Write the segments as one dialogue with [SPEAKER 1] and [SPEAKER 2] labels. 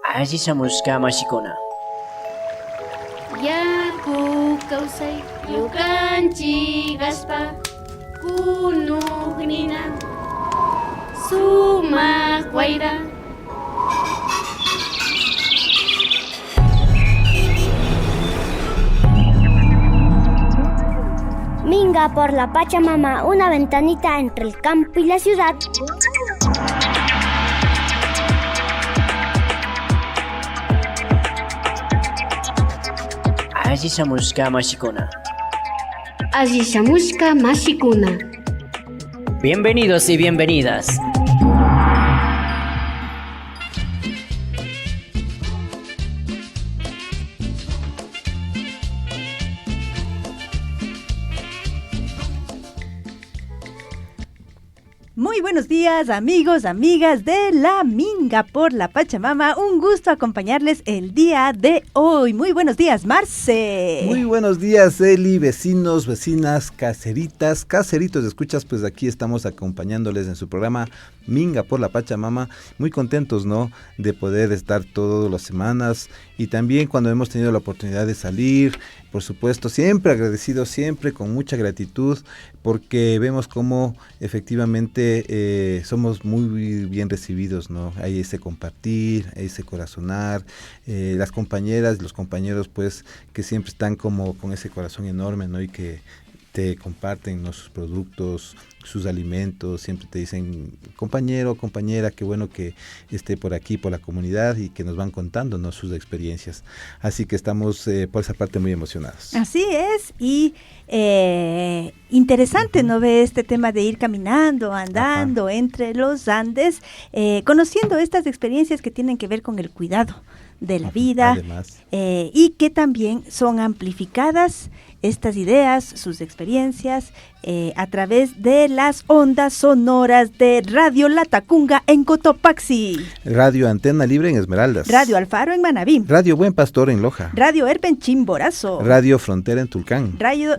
[SPEAKER 1] Asishamushka mashikuna.
[SPEAKER 2] Yaku kawsay yukanchik aspa kunugnina sumaq wayra.
[SPEAKER 3] Minga por la Pachamama, una ventanita entre el campo y la ciudad.
[SPEAKER 1] Asishamushka mashikuna.
[SPEAKER 2] Asishamushka mashikuna.
[SPEAKER 1] Bienvenidos y bienvenidas.
[SPEAKER 4] Muy buenos días, amigos, amigas de La Minga por la Pachamama. Un gusto acompañarles el día de hoy. Muy buenos días, Marce.
[SPEAKER 5] Muy buenos días, Eli, vecinos, vecinas, caseritas, caseritos, escuchas, pues aquí estamos acompañándoles en su programa Minga por la Pachamama. Muy contentos, ¿no?, de poder estar todas las semanas y también cuando hemos tenido la oportunidad de salir, por supuesto, siempre agradecidos, siempre con mucha gratitud, porque vemos cómo efectivamente somos muy bien recibidos, ¿no? Hay ese compartir, hay ese corazonar, las compañeras, los compañeros, pues, que siempre están como con ese corazón enorme, ¿no? Y que te comparten, ¿no?, sus productos, sus alimentos, siempre te dicen, compañero, compañera, qué bueno que esté por aquí, por la comunidad, y que nos van contando, ¿no?, sus experiencias. Así que estamos por esa parte muy emocionados.
[SPEAKER 4] Así es, y interesante, ¿no?, ve este tema de ir caminando, andando entre los Andes, conociendo estas experiencias que tienen que ver con el cuidado de la vida,
[SPEAKER 5] Además,
[SPEAKER 4] y que también son amplificadas estas ideas, sus experiencias, a través de las ondas sonoras de Radio Latacunga en Cotopaxi,
[SPEAKER 5] Radio Antena Libre en Esmeraldas,
[SPEAKER 4] Radio Alfaro en Manabí,
[SPEAKER 5] Radio Buen Pastor en Loja,
[SPEAKER 4] Radio Erpen Chimborazo,
[SPEAKER 5] Radio Frontera en Tulcán,
[SPEAKER 4] Radio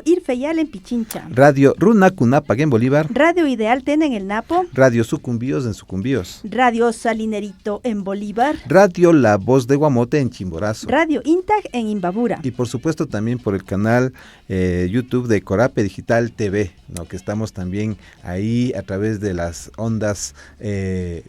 [SPEAKER 4] Irfeyal en Pichincha,
[SPEAKER 5] Radio Runacunapag en Bolívar,
[SPEAKER 4] Radio Ideal Tena en el Napo,
[SPEAKER 5] Radio Sucumbíos en Sucumbíos,
[SPEAKER 4] Radio Salinerito en Bolívar,
[SPEAKER 5] Radio La Voz de Guamote en Chimborazo,
[SPEAKER 4] Radio Intag en Imbabura.
[SPEAKER 5] y por supuesto también por el canal YouTube de Corape Digital TV, ¿no?, que estamos también ahí a través de las ondas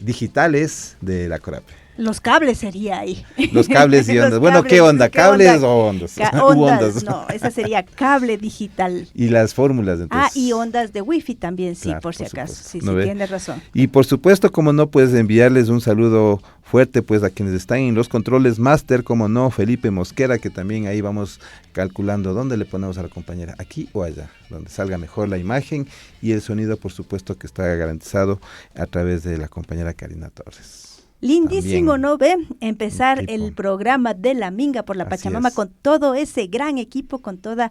[SPEAKER 5] digitales de la Corape.
[SPEAKER 4] Los cables sería ahí.
[SPEAKER 5] Los cables y ondas.
[SPEAKER 4] Los
[SPEAKER 5] Bueno,
[SPEAKER 4] cables,
[SPEAKER 5] ¿qué onda?
[SPEAKER 4] ¿qué
[SPEAKER 5] ¿Cables
[SPEAKER 4] onda?
[SPEAKER 5] o ondas?
[SPEAKER 4] Ondas, no, esa sería cable digital.
[SPEAKER 5] Y las fórmulas, entonces.
[SPEAKER 4] Y ondas de wifi también, sí,
[SPEAKER 5] Claro,
[SPEAKER 4] por si
[SPEAKER 5] por
[SPEAKER 4] acaso.
[SPEAKER 5] supuesto.
[SPEAKER 4] Sí,
[SPEAKER 5] ¿No
[SPEAKER 4] sí,
[SPEAKER 5] ve?
[SPEAKER 4] tienes razón.
[SPEAKER 5] Y por supuesto, como no, pues enviarles un saludo fuerte pues a quienes están en los controles máster, como no, Felipe Mosquera, que también ahí vamos calculando dónde le ponemos a la compañera, aquí o allá, donde salga mejor la imagen y el sonido, por supuesto, que está garantizado a través de la compañera Karina Torres.
[SPEAKER 4] Lindísimo,
[SPEAKER 5] También.
[SPEAKER 4] ¿no ve? Empezar
[SPEAKER 5] Equipo.
[SPEAKER 4] el programa de La Minga por la
[SPEAKER 5] Así
[SPEAKER 4] Pachamama
[SPEAKER 5] es.
[SPEAKER 4] con todo ese gran equipo, con todas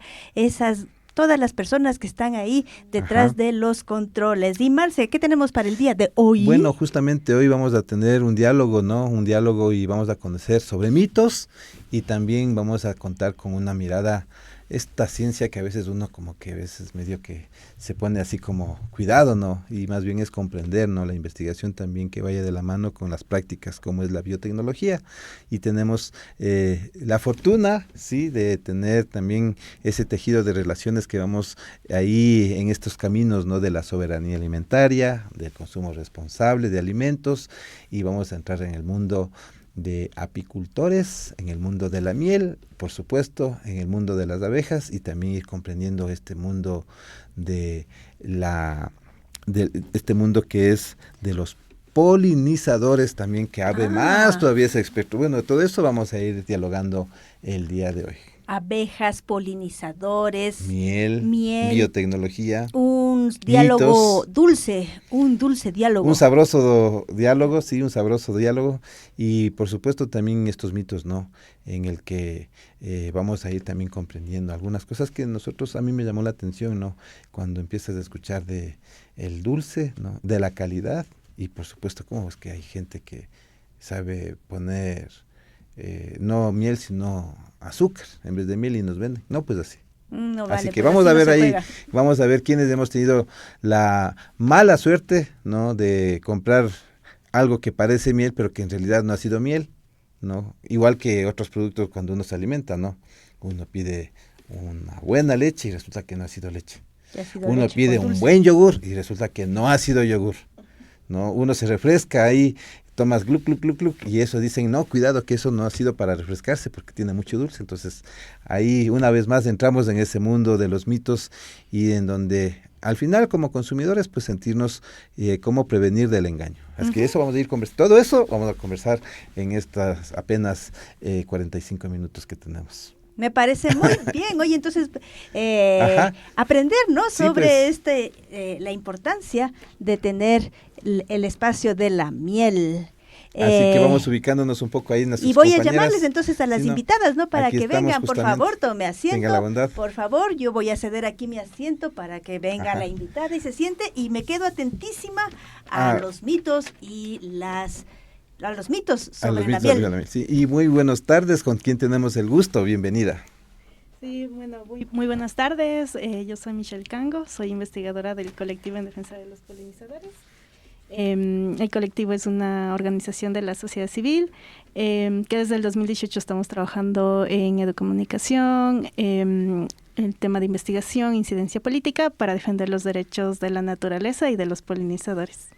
[SPEAKER 4] las personas que están ahí detrás
[SPEAKER 5] Ajá.
[SPEAKER 4] de los controles. Y Marce, ¿qué tenemos para el día de hoy?
[SPEAKER 5] Bueno, justamente hoy vamos a tener un diálogo, ¿no? Un diálogo y vamos a conocer sobre mitos y también vamos a contar con una mirada, esta ciencia que a veces uno como que a veces medio que se pone así como cuidado, ¿no? Y más bien es comprender, ¿no?, la investigación también que vaya de la mano con las prácticas como es la biotecnología. Y tenemos la fortuna, sí, de tener también ese tejido de relaciones que vamos ahí en estos caminos, ¿no?, de la soberanía alimentaria, del consumo responsable de alimentos, y vamos a entrar en el mundo de apicultores, en el mundo de la miel, por supuesto, en el mundo de las abejas, y también ir comprendiendo este mundo de este mundo que es de los polinizadores también, que abre más todavía ese espectro. Bueno, de todo eso vamos a ir dialogando el día de hoy.
[SPEAKER 4] Abejas, polinizadores,
[SPEAKER 5] Miel, biotecnología,
[SPEAKER 4] un diálogo
[SPEAKER 5] mitos.
[SPEAKER 4] dulce, un dulce diálogo.
[SPEAKER 5] Un sabroso diálogo, sí, un sabroso diálogo, y por supuesto también estos mitos, ¿no?, en el que vamos a ir también comprendiendo algunas cosas que a mí me llamó la atención, ¿no?, cuando empiezas a escuchar de el dulce, ¿no?, de la calidad, y por supuesto cómo es que hay gente que sabe poner no miel, sino azúcar en vez de miel y nos venden, no, pues así.
[SPEAKER 4] No
[SPEAKER 5] Así
[SPEAKER 4] vale,
[SPEAKER 5] que
[SPEAKER 4] pues
[SPEAKER 5] vamos
[SPEAKER 4] así
[SPEAKER 5] a
[SPEAKER 4] no
[SPEAKER 5] ver
[SPEAKER 4] se
[SPEAKER 5] ahí,
[SPEAKER 4] juega.
[SPEAKER 5] vamos a ver quiénes hemos tenido la mala suerte, ¿no?, de comprar algo que parece miel, pero que en realidad no ha sido miel, ¿no? Igual que otros productos cuando uno se alimenta, ¿no? Uno pide una buena leche y resulta que no ha sido leche. Uno pide un buen yogur y resulta que no ha sido yogur, ¿no? Uno se refresca ahí, tomas gluc, gluc, gluc, gluc, y eso dicen, no, cuidado que eso no ha sido para refrescarse porque tiene mucho dulce. Entonces, ahí una vez más entramos en ese mundo de los mitos y en donde al final como consumidores pues sentirnos cómo prevenir del engaño. Así que eso vamos a ir conversando, todo eso vamos a conversar en estas apenas 45 minutos que tenemos.
[SPEAKER 4] Me parece muy bien. Oye, entonces, aprender, ¿no?
[SPEAKER 5] Sí,
[SPEAKER 4] Sobre
[SPEAKER 5] pues.
[SPEAKER 4] la importancia de tener el espacio de la miel.
[SPEAKER 5] Así que vamos ubicándonos un poco ahí en nuestras
[SPEAKER 4] Y voy a
[SPEAKER 5] compañeras.
[SPEAKER 4] llamarles entonces a las invitadas, ¿no? Para
[SPEAKER 5] aquí
[SPEAKER 4] que
[SPEAKER 5] estamos
[SPEAKER 4] vengan, por
[SPEAKER 5] justamente.
[SPEAKER 4] favor, tome asiento.
[SPEAKER 5] Tenga la bondad.
[SPEAKER 4] Por favor, yo voy a ceder aquí mi asiento para que venga la invitada y se siente. Y me quedo atentísima a los mitos y a los mitos sobre la miel.
[SPEAKER 5] Sí, y muy buenas tardes, ¿con quién tenemos el gusto? Bienvenida.
[SPEAKER 6] Sí, bueno, muy buenas tardes. Yo soy Michelle Cango, soy investigadora del colectivo en defensa de los polinizadores. El colectivo es una organización de la sociedad civil que desde el 2018 estamos trabajando en educomunicación, el tema de investigación, incidencia política para defender los derechos de la naturaleza y de los polinizadores.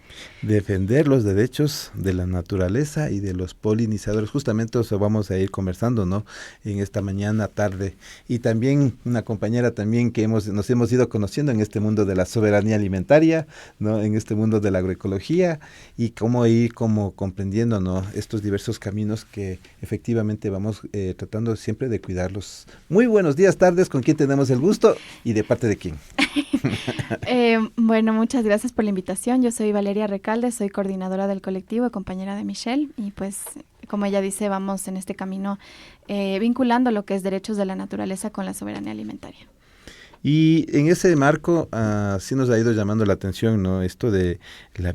[SPEAKER 5] Defender los derechos de la naturaleza y de los polinizadores. Justamente eso vamos a ir conversando, ¿no? En esta mañana, tarde. Y también una compañera también que nos hemos ido conociendo en este mundo de la soberanía alimentaria, ¿no? En este mundo de la agroecología y cómo ir como comprendiendo, ¿no? Estos diversos caminos que efectivamente vamos tratando siempre de cuidarlos. Muy buenos días, tardes, ¿con quién tenemos el gusto y de parte de quién?
[SPEAKER 7] Bueno, muchas gracias por la invitación. Yo soy Valeria Recalde, soy coordinadora del colectivo y compañera de Michelle. Y pues, como ella dice, vamos en este camino vinculando lo que es derechos de la naturaleza con la soberanía alimentaria.
[SPEAKER 5] Y en ese marco sí nos ha ido llamando la atención, ¿no? Esto de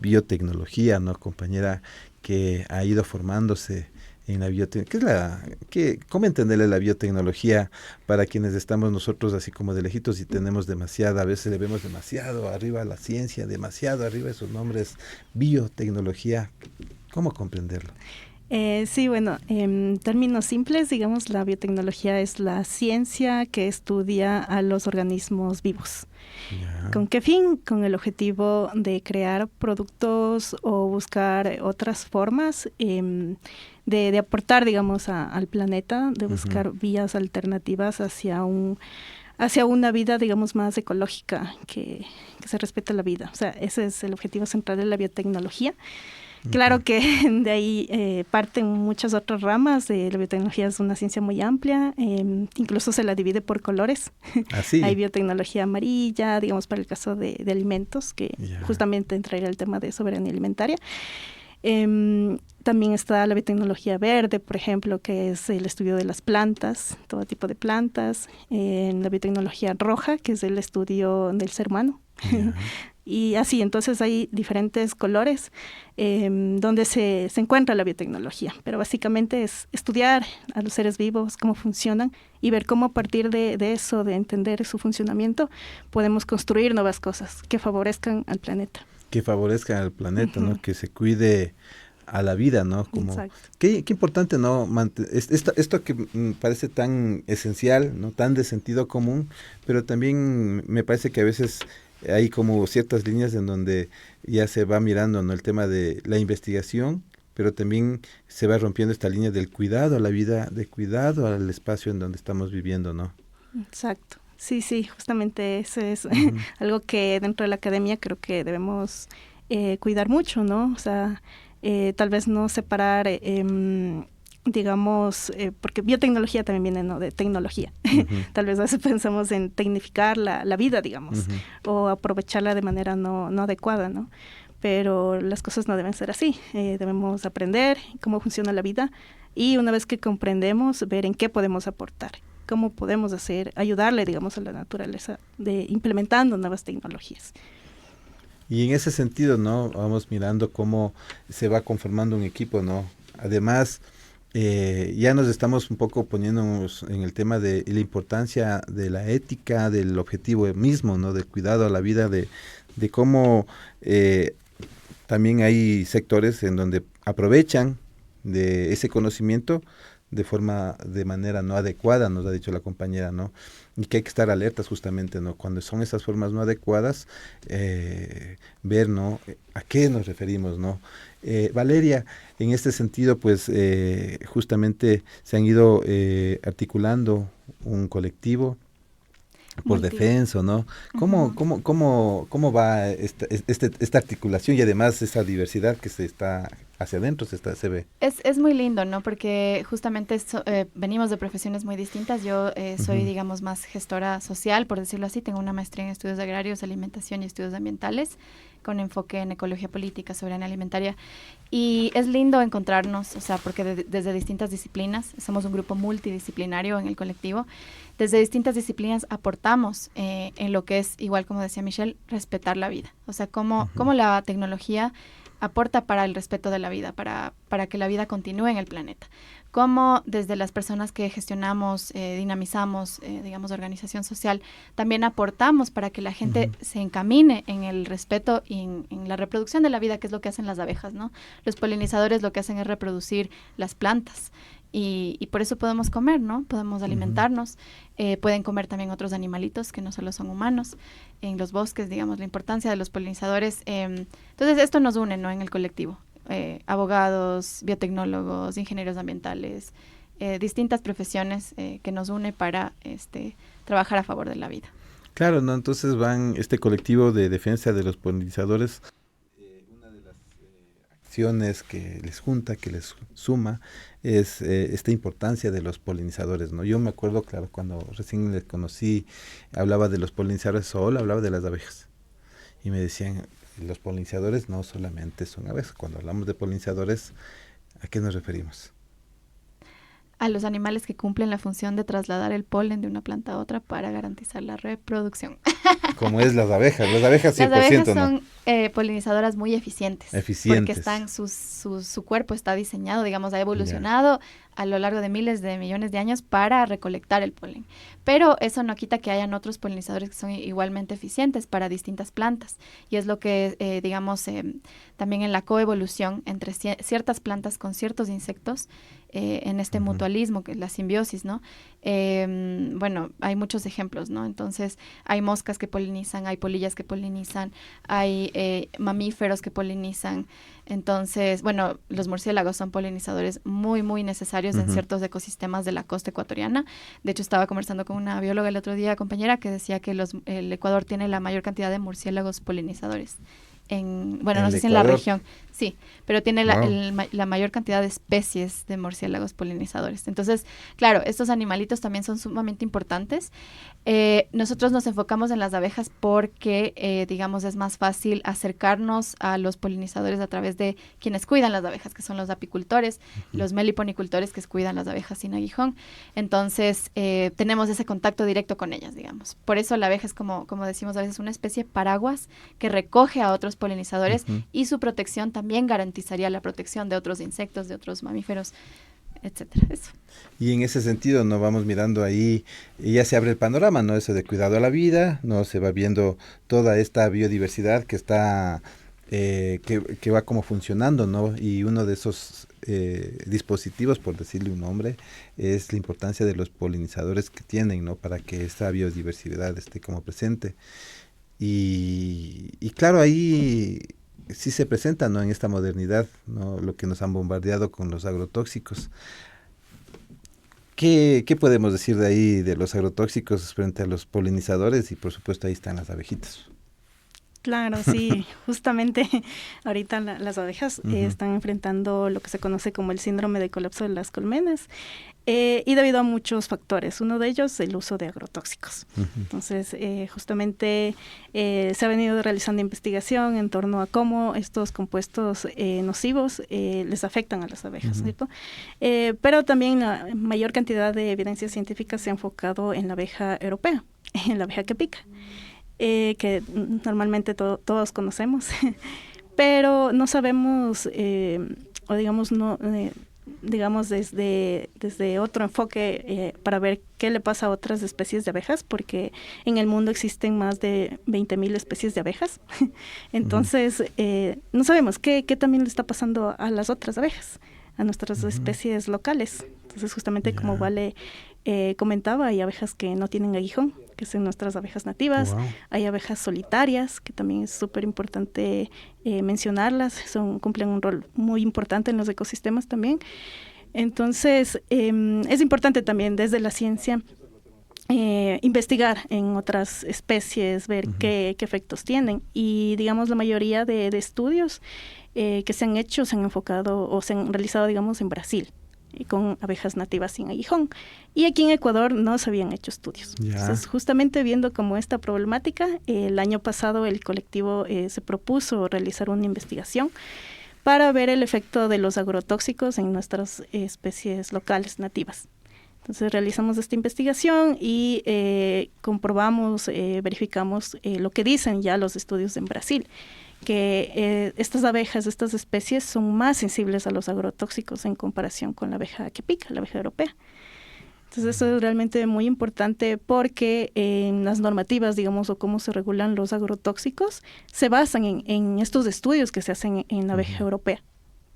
[SPEAKER 5] biotecnología, ¿no? Compañera que ha ido formándose en la biotecnología. ¿Cómo entenderle la biotecnología para quienes estamos nosotros así como de lejitos y tenemos demasiada, a veces le vemos demasiado arriba a la ciencia, demasiado arriba esos nombres, biotecnología, ¿cómo comprenderlo?
[SPEAKER 6] Sí, bueno, en términos simples, digamos, la biotecnología es la ciencia que estudia a los organismos vivos. Ya. ¿Con qué fin? Con el objetivo de crear productos o buscar otras formas de aportar, digamos, al planeta, de buscar vías alternativas hacia una vida, digamos, más ecológica, que se respete la vida. O sea, ese es el objetivo central de la biotecnología. Claro que de ahí parten muchas otras ramas. La biotecnología es una ciencia muy amplia, incluso se la divide por colores. ¿Sí? Hay biotecnología amarilla, digamos, para el caso de alimentos, que justamente entraría el tema de soberanía alimentaria. También está la biotecnología verde, por ejemplo, que es el estudio de las plantas, todo tipo de plantas. La biotecnología roja, que es el estudio del ser humano. Y así, entonces hay diferentes colores donde se encuentra la biotecnología, pero básicamente es estudiar a los seres vivos, cómo funcionan y ver cómo a partir de eso, de entender su funcionamiento, podemos construir nuevas cosas que favorezcan al planeta.
[SPEAKER 5] Que favorezcan al planeta, ¿no? Que se cuide a la vida, ¿no? Como qué importante, ¿no? Esto que parece tan esencial, ¿no? Tan de sentido común, pero también me parece que a veces hay como ciertas líneas en donde ya se va mirando, ¿no? El tema de la investigación, pero también se va rompiendo esta línea del cuidado a la vida, de cuidado al espacio en donde estamos viviendo, ¿no?
[SPEAKER 6] Exacto. Sí, justamente eso es algo que dentro de la academia creo que debemos cuidar mucho, ¿no? O sea, tal vez no separar, digamos, porque biotecnología también viene, ¿no?, de tecnología. Tal vez a veces pensamos en tecnificar la vida, digamos, o aprovecharla de manera no adecuada, ¿no? Pero las cosas no deben ser así. Debemos aprender cómo funciona la vida y una vez que comprendemos, ver en qué podemos aportar. Cómo podemos ayudarle, digamos, a la naturaleza implementando nuevas tecnologías.
[SPEAKER 5] Y en ese sentido, ¿no? Vamos mirando cómo se va conformando un equipo, ¿no? Además, ya nos estamos un poco poniéndonos en el tema de la importancia de la ética, del objetivo mismo, ¿no? Del cuidado a la vida, de cómo también hay sectores en donde aprovechan, de ese conocimiento de manera no adecuada, nos ha dicho la compañera, ¿no? Y que hay que estar alertas justamente, ¿no? Cuando son esas formas no adecuadas, ver, ¿no? ¿A qué nos referimos, no? Valeria, en este sentido, pues, justamente se han ido articulando un colectivo por defensa, ¿no? ¿Cómo va esta articulación y además esa diversidad que se está hacia adentro, se ve?
[SPEAKER 7] Es muy lindo, ¿no? Porque justamente venimos de profesiones muy distintas. Yo soy, digamos, más gestora social, por decirlo así. Tengo una maestría en estudios agrarios, alimentación y estudios ambientales, con enfoque en ecología política, soberanía alimentaria. Y es lindo encontrarnos, o sea, porque desde distintas disciplinas, somos un grupo multidisciplinario en el colectivo, desde distintas disciplinas aportamos en lo que es, igual como decía Michelle, respetar la vida. O sea, cómo la tecnología aporta para el respeto de la vida, para que la vida continúe en el planeta. Cómo desde las personas que gestionamos, dinamizamos, digamos, organización social, también aportamos para que la gente se encamine en el respeto y en la reproducción de la vida, que es lo que hacen las abejas, ¿no? Los polinizadores lo que hacen es reproducir las plantas. Y por eso podemos comer, ¿no? Podemos alimentarnos. Pueden comer también otros animalitos que no solo son humanos. En los bosques, digamos, la importancia de los polinizadores. Entonces, esto nos une, ¿no? En el colectivo. Abogados, biotecnólogos, ingenieros ambientales, distintas profesiones que nos une para trabajar a favor de la vida.
[SPEAKER 5] Claro, ¿no? Entonces van este colectivo de defensa de los polinizadores. Una de las acciones que les junta, que les suma, es esta importancia de los polinizadores, ¿no? Yo me acuerdo, claro, cuando recién les conocí, hablaba de los polinizadores, solo hablaba de las abejas. Y me decían, los polinizadores no solamente son abejas. Cuando hablamos de polinizadores, ¿a qué nos referimos?
[SPEAKER 7] A los animales que cumplen la función de trasladar el polen de una planta a otra para garantizar la reproducción.
[SPEAKER 5] Como es las abejas 100%,
[SPEAKER 7] las abejas son
[SPEAKER 5] ¿no?
[SPEAKER 7] Polinizadoras muy eficientes.
[SPEAKER 5] Eficientes.
[SPEAKER 7] Porque su cuerpo está diseñado, digamos, ha evolucionado a lo largo de miles de millones de años para recolectar el polen. Pero eso no quita que hayan otros polinizadores que son igualmente eficientes para distintas plantas. Y es lo que, digamos, también en la coevolución entre ciertas plantas con ciertos insectos, en este mutualismo, que es la simbiosis, ¿no? Bueno, hay muchos ejemplos, ¿no? Entonces, hay moscas que polinizan, hay polillas que polinizan, hay mamíferos que polinizan. Entonces, bueno, los murciélagos son polinizadores muy, muy necesarios en ciertos ecosistemas de la costa ecuatoriana. De hecho, estaba conversando con una bióloga el otro día, compañera, que decía que el Ecuador tiene la mayor cantidad de murciélagos polinizadores. No sé si en la región, sí, pero tiene la mayor cantidad de especies de murciélagos polinizadores. Entonces, claro, estos animalitos también son sumamente importantes. Nosotros nos enfocamos en las abejas porque, digamos, es más fácil acercarnos a los polinizadores a través de quienes cuidan las abejas, que son los apicultores, los meliponicultores que cuidan las abejas sin aguijón. Entonces, tenemos ese contacto directo con ellas, digamos. Por eso la abeja es, como decimos a veces, una especie paraguas que recoge a otros polinizadores y su protección también garantizaría la protección de otros insectos, de otros mamíferos, etcétera. Eso.
[SPEAKER 5] Y en ese sentido, ¿no? Vamos mirando ahí, y ya se abre el panorama, ¿no? Eso de cuidado a la vida, ¿no? Se va viendo toda esta biodiversidad que está, que va como funcionando, ¿no? Y uno de esos dispositivos, por decirle un nombre, es la importancia de los polinizadores que tienen, ¿no? Para que esta biodiversidad esté como presente. Y claro, ahí sí se presenta, ¿no? En esta modernidad, ¿no? Lo que nos han bombardeado con los agrotóxicos. ¿Qué podemos decir de ahí, de los agrotóxicos frente a los polinizadores? Y por supuesto ahí están las abejitas.
[SPEAKER 6] Claro, sí, justamente ahorita las abejas están enfrentando lo que se conoce como el síndrome de colapso de las colmenas, y debido a muchos factores, uno de ellos el uso de agrotóxicos. Entonces, justamente se ha venido realizando investigación en torno a cómo estos compuestos nocivos les afectan a las abejas, ¿cierto? Pero también la mayor cantidad de evidencia científica se ha enfocado en la abeja europea, en la abeja que pica. Que normalmente todos conocemos, pero no sabemos, o digamos, no, digamos desde otro enfoque para ver qué le pasa a otras especies de abejas, porque en el mundo existen más de 20,000 especies de abejas. Entonces, no sabemos qué también le está pasando a las otras abejas. a nuestras especies locales. Entonces, justamente como Vale comentaba, hay abejas que no tienen aguijón, que son nuestras abejas nativas.
[SPEAKER 5] Wow.
[SPEAKER 6] Hay abejas solitarias, que también es súper importante mencionarlas. Cumplen un rol muy importante en los ecosistemas también. Entonces, es importante también desde la ciencia investigar en otras especies, ver qué efectos tienen. Y digamos, la mayoría de estudios que se han hecho se han enfocado o se han realizado, digamos, en Brasil, con abejas nativas sin aguijón. Y aquí en Ecuador no se habían hecho estudios. Entonces, justamente viendo como esta problemática, el año pasado el colectivo se propuso realizar una investigación para ver el efecto de los agrotóxicos en nuestras especies locales nativas. Entonces realizamos esta investigación y comprobamos, verificamos lo que dicen ya los estudios en Brasil, que estas abejas, estas especies son más sensibles a los agrotóxicos en comparación con la abeja que pica, la abeja europea. Entonces eso es realmente muy importante porque en las normativas, digamos, o cómo se regulan los agrotóxicos, se basan en estos estudios que se hacen en la abeja europea.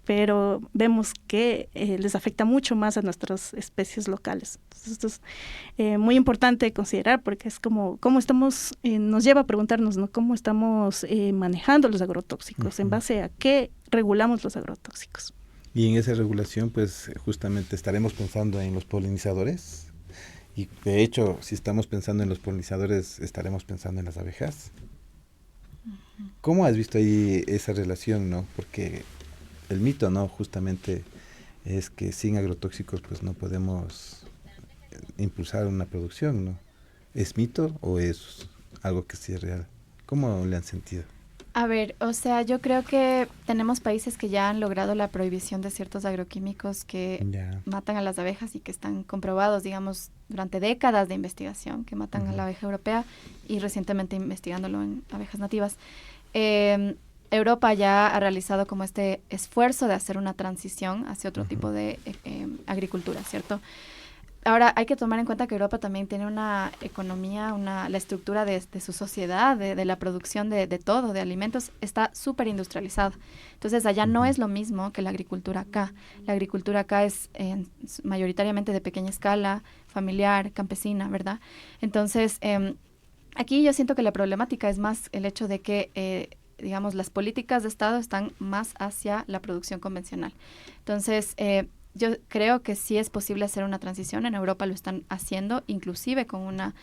[SPEAKER 6] Pero vemos que les afecta mucho más a nuestras especies locales. Entonces, esto es muy importante considerar porque es como cómo estamos, nos lleva a preguntarnos, ¿no?, cómo estamos manejando los agrotóxicos, en base a qué regulamos los agrotóxicos.
[SPEAKER 5] Y en esa regulación, pues justamente estaremos pensando en los polinizadores. Y de hecho, si estamos pensando en los polinizadores, estaremos pensando en las abejas. ¿Cómo has visto ahí esa relación, no? Porque el mito, ¿no?, justamente es que sin agrotóxicos pues no podemos impulsar una producción, ¿no? ¿Es mito o es algo que sí es real? ¿Cómo le han sentido?
[SPEAKER 7] A ver, o sea, yo creo que tenemos países que ya han logrado la prohibición de ciertos agroquímicos que matan a las abejas y que están comprobados, digamos, durante décadas de investigación, que matan a la abeja europea y recientemente investigándolo en abejas nativas. Europa ya ha realizado como este esfuerzo de hacer una transición hacia otro tipo de agricultura, ¿cierto? Ahora, hay que tomar en cuenta que Europa también tiene una economía, la estructura de su sociedad, de la producción de todo, de alimentos, está súper industrializada. Entonces, allá no es lo mismo que la agricultura acá. La agricultura acá es mayoritariamente de pequeña escala, familiar, campesina, ¿verdad? Entonces, aquí yo siento que la problemática es más el hecho de que digamos, las políticas de Estado están más hacia la producción convencional. Entonces, yo creo que sí es posible hacer una transición. En Europa lo están haciendo, inclusive con una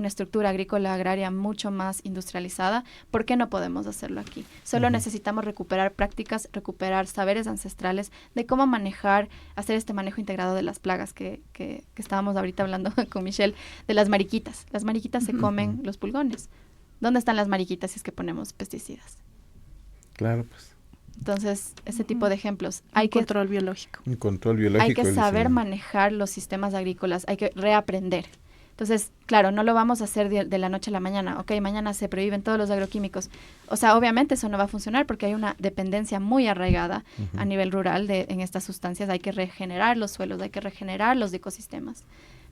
[SPEAKER 7] estructura agrícola agraria mucho más industrializada. ¿Por qué no podemos hacerlo aquí? Solo necesitamos recuperar prácticas, recuperar saberes ancestrales de cómo manejar, hacer este manejo integrado de las plagas que estábamos ahorita hablando con Michelle, de las mariquitas. Las mariquitas se comen los pulgones. ¿Dónde están las mariquitas si es que ponemos pesticidas?
[SPEAKER 5] Claro, pues.
[SPEAKER 7] Entonces, ese tipo de ejemplos.
[SPEAKER 6] Control biológico.
[SPEAKER 5] Un control biológico.
[SPEAKER 7] Hay que saber manejar los sistemas agrícolas, hay que reaprender. Entonces, claro, no lo vamos a hacer de la noche a la mañana. Ok, mañana se prohíben todos los agroquímicos. O sea, obviamente eso no va a funcionar porque hay una dependencia muy arraigada a nivel rural en estas sustancias. Hay que regenerar los suelos, hay que regenerar los ecosistemas.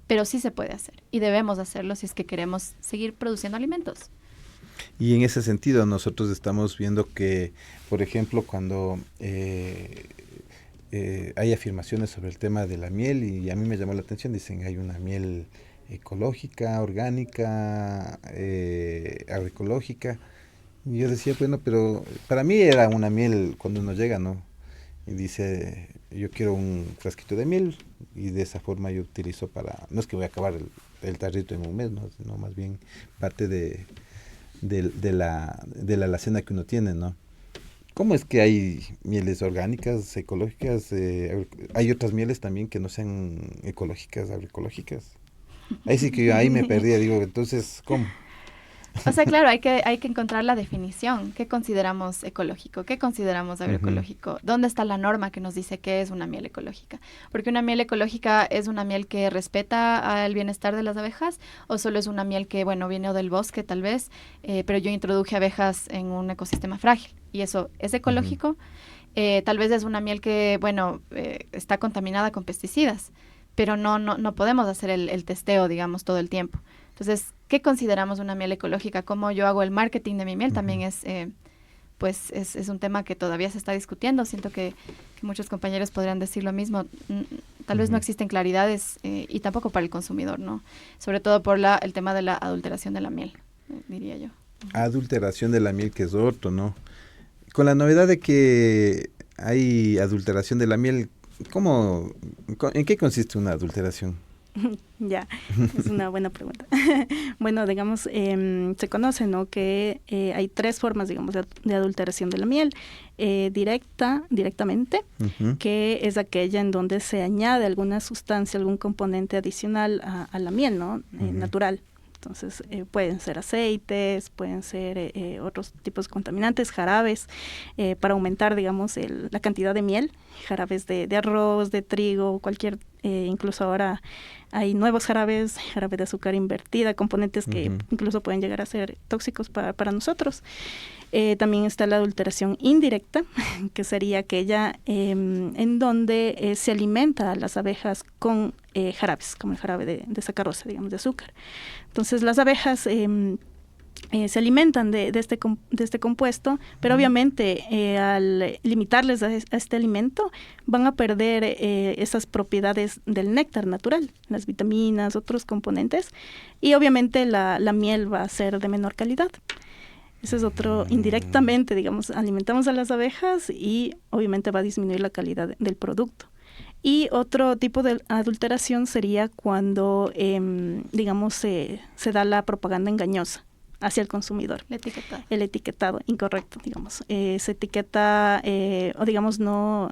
[SPEAKER 7] Pero sí se puede hacer y debemos hacerlo si es que queremos seguir produciendo alimentos.
[SPEAKER 5] Y en ese sentido nosotros estamos viendo que, por ejemplo, cuando hay afirmaciones sobre el tema de la miel, y a mí me llamó la atención, dicen hay una miel ecológica, orgánica, agroecológica. Y yo decía, bueno, pero para mí era una miel cuando uno llega, ¿no? Y dice, yo quiero un frasquito de miel, y de esa forma yo utilizo para, no es que voy a acabar el tarrito en un mes, ¿no?, sino más bien parte de la alacena que uno tiene, ¿no? ¿Cómo es que hay mieles orgánicas, ecológicas? ¿Hay otras mieles también que no sean ecológicas, agroecológicas? Ahí sí que yo ahí me perdía, digo, entonces, ¿cómo?
[SPEAKER 7] O sea, claro, hay que encontrar la definición. ¿Qué consideramos ecológico? ¿Qué consideramos agroecológico? ¿Dónde está la norma que nos dice qué es una miel ecológica? Porque una miel ecológica es una miel que respeta al bienestar de las abejas, o solo es una miel que, bueno, viene del bosque tal vez, pero yo introduje abejas en un ecosistema frágil y eso es ecológico. Tal vez es una miel que, bueno, está contaminada con pesticidas, pero no podemos hacer el testeo, digamos, todo el tiempo. Entonces, ¿qué consideramos una miel ecológica? ¿Cómo yo hago el marketing de mi miel? También es pues es un tema que todavía se está discutiendo. Siento que muchos compañeros podrían decir lo mismo. Tal vez no existen claridades y tampoco para el consumidor, ¿no? Sobre todo por el tema de la adulteración de la miel, diría yo.
[SPEAKER 5] Adulteración de la miel, que es otro, ¿no? Con la novedad de que hay adulteración de la miel, ¿en qué consiste una adulteración?
[SPEAKER 6] Ya, es una buena pregunta. Bueno, digamos, se conoce, ¿no?, que hay 3 formas, digamos, de adulteración de la miel. Directamente, que es aquella en donde se añade alguna sustancia, algún componente adicional a la miel, ¿no?, natural. Entonces, pueden ser aceites, pueden ser otros tipos de contaminantes, jarabes, para aumentar, digamos, la cantidad de miel, jarabes de arroz, de trigo, incluso ahora hay nuevos jarabes de azúcar invertida, componentes que incluso pueden llegar a ser tóxicos para nosotros. También está la adulteración indirecta, que sería aquella en donde se alimenta a las abejas con jarabes, como el jarabe de sacarosa, digamos, de azúcar. Entonces las abejas se alimentan de este compuesto, pero obviamente al limitarles a este alimento van a perder esas propiedades del néctar natural, las vitaminas, otros componentes, y obviamente la miel va a ser de menor calidad. Ese es otro, indirectamente, digamos, alimentamos a las abejas y obviamente va a disminuir la calidad del producto. Y otro tipo de adulteración sería cuando, digamos, se da la propaganda engañosa hacia el consumidor. El etiquetado incorrecto, digamos. Se etiqueta, o digamos, no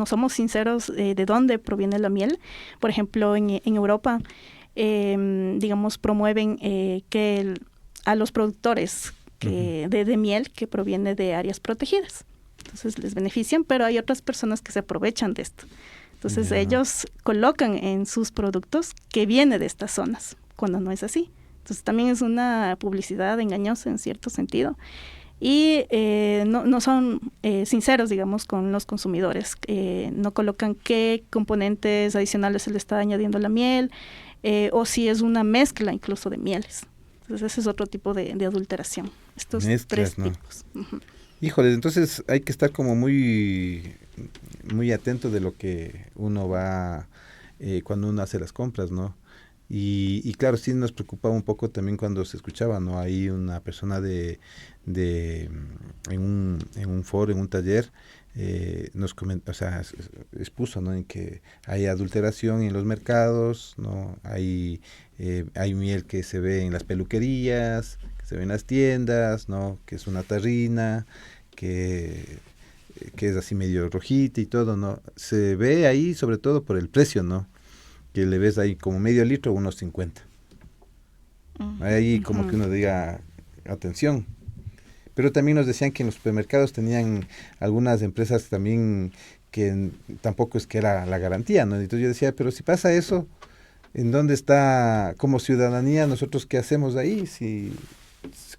[SPEAKER 6] somos sinceros de dónde proviene la miel. Por ejemplo, en Europa, digamos, promueven a los productores de miel que proviene de áreas protegidas. Entonces les benefician, pero hay otras personas que se aprovechan de esto. Entonces ellos colocan en sus productos que viene de estas zonas, cuando no es así. Entonces también es una publicidad engañosa en cierto sentido. Y no son sinceros, digamos, con los consumidores. No colocan qué componentes adicionales se le está añadiendo a la miel, o si es una mezcla incluso de mieles. Entonces ese es otro tipo de adulteración. Estos
[SPEAKER 5] Mezclas,
[SPEAKER 6] 3
[SPEAKER 5] ¿no?
[SPEAKER 6] tipos.
[SPEAKER 5] Híjole, entonces hay que estar como muy atento de lo que uno va cuando uno hace las compras, ¿no? Y claro, sí nos preocupaba un poco también cuando se escuchaba, ¿no? Ahí una persona en un foro, en un taller, nos comentó, o sea, expuso, ¿no?, en que hay adulteración en los mercados, ¿no? Hay miel que se ve en las peluquerías, que se ve en las tiendas, ¿no?, que es una terrina, que es así medio rojita y todo, ¿no? Se ve ahí sobre todo por el precio, ¿no?, que le ves ahí como medio litro, unos 50. Ahí como que uno diga, atención. Pero también nos decían que en los supermercados tenían algunas empresas también que tampoco es que era la garantía, ¿no? Entonces yo decía, pero si pasa eso, ¿en dónde está, como ciudadanía, nosotros qué hacemos ahí? Si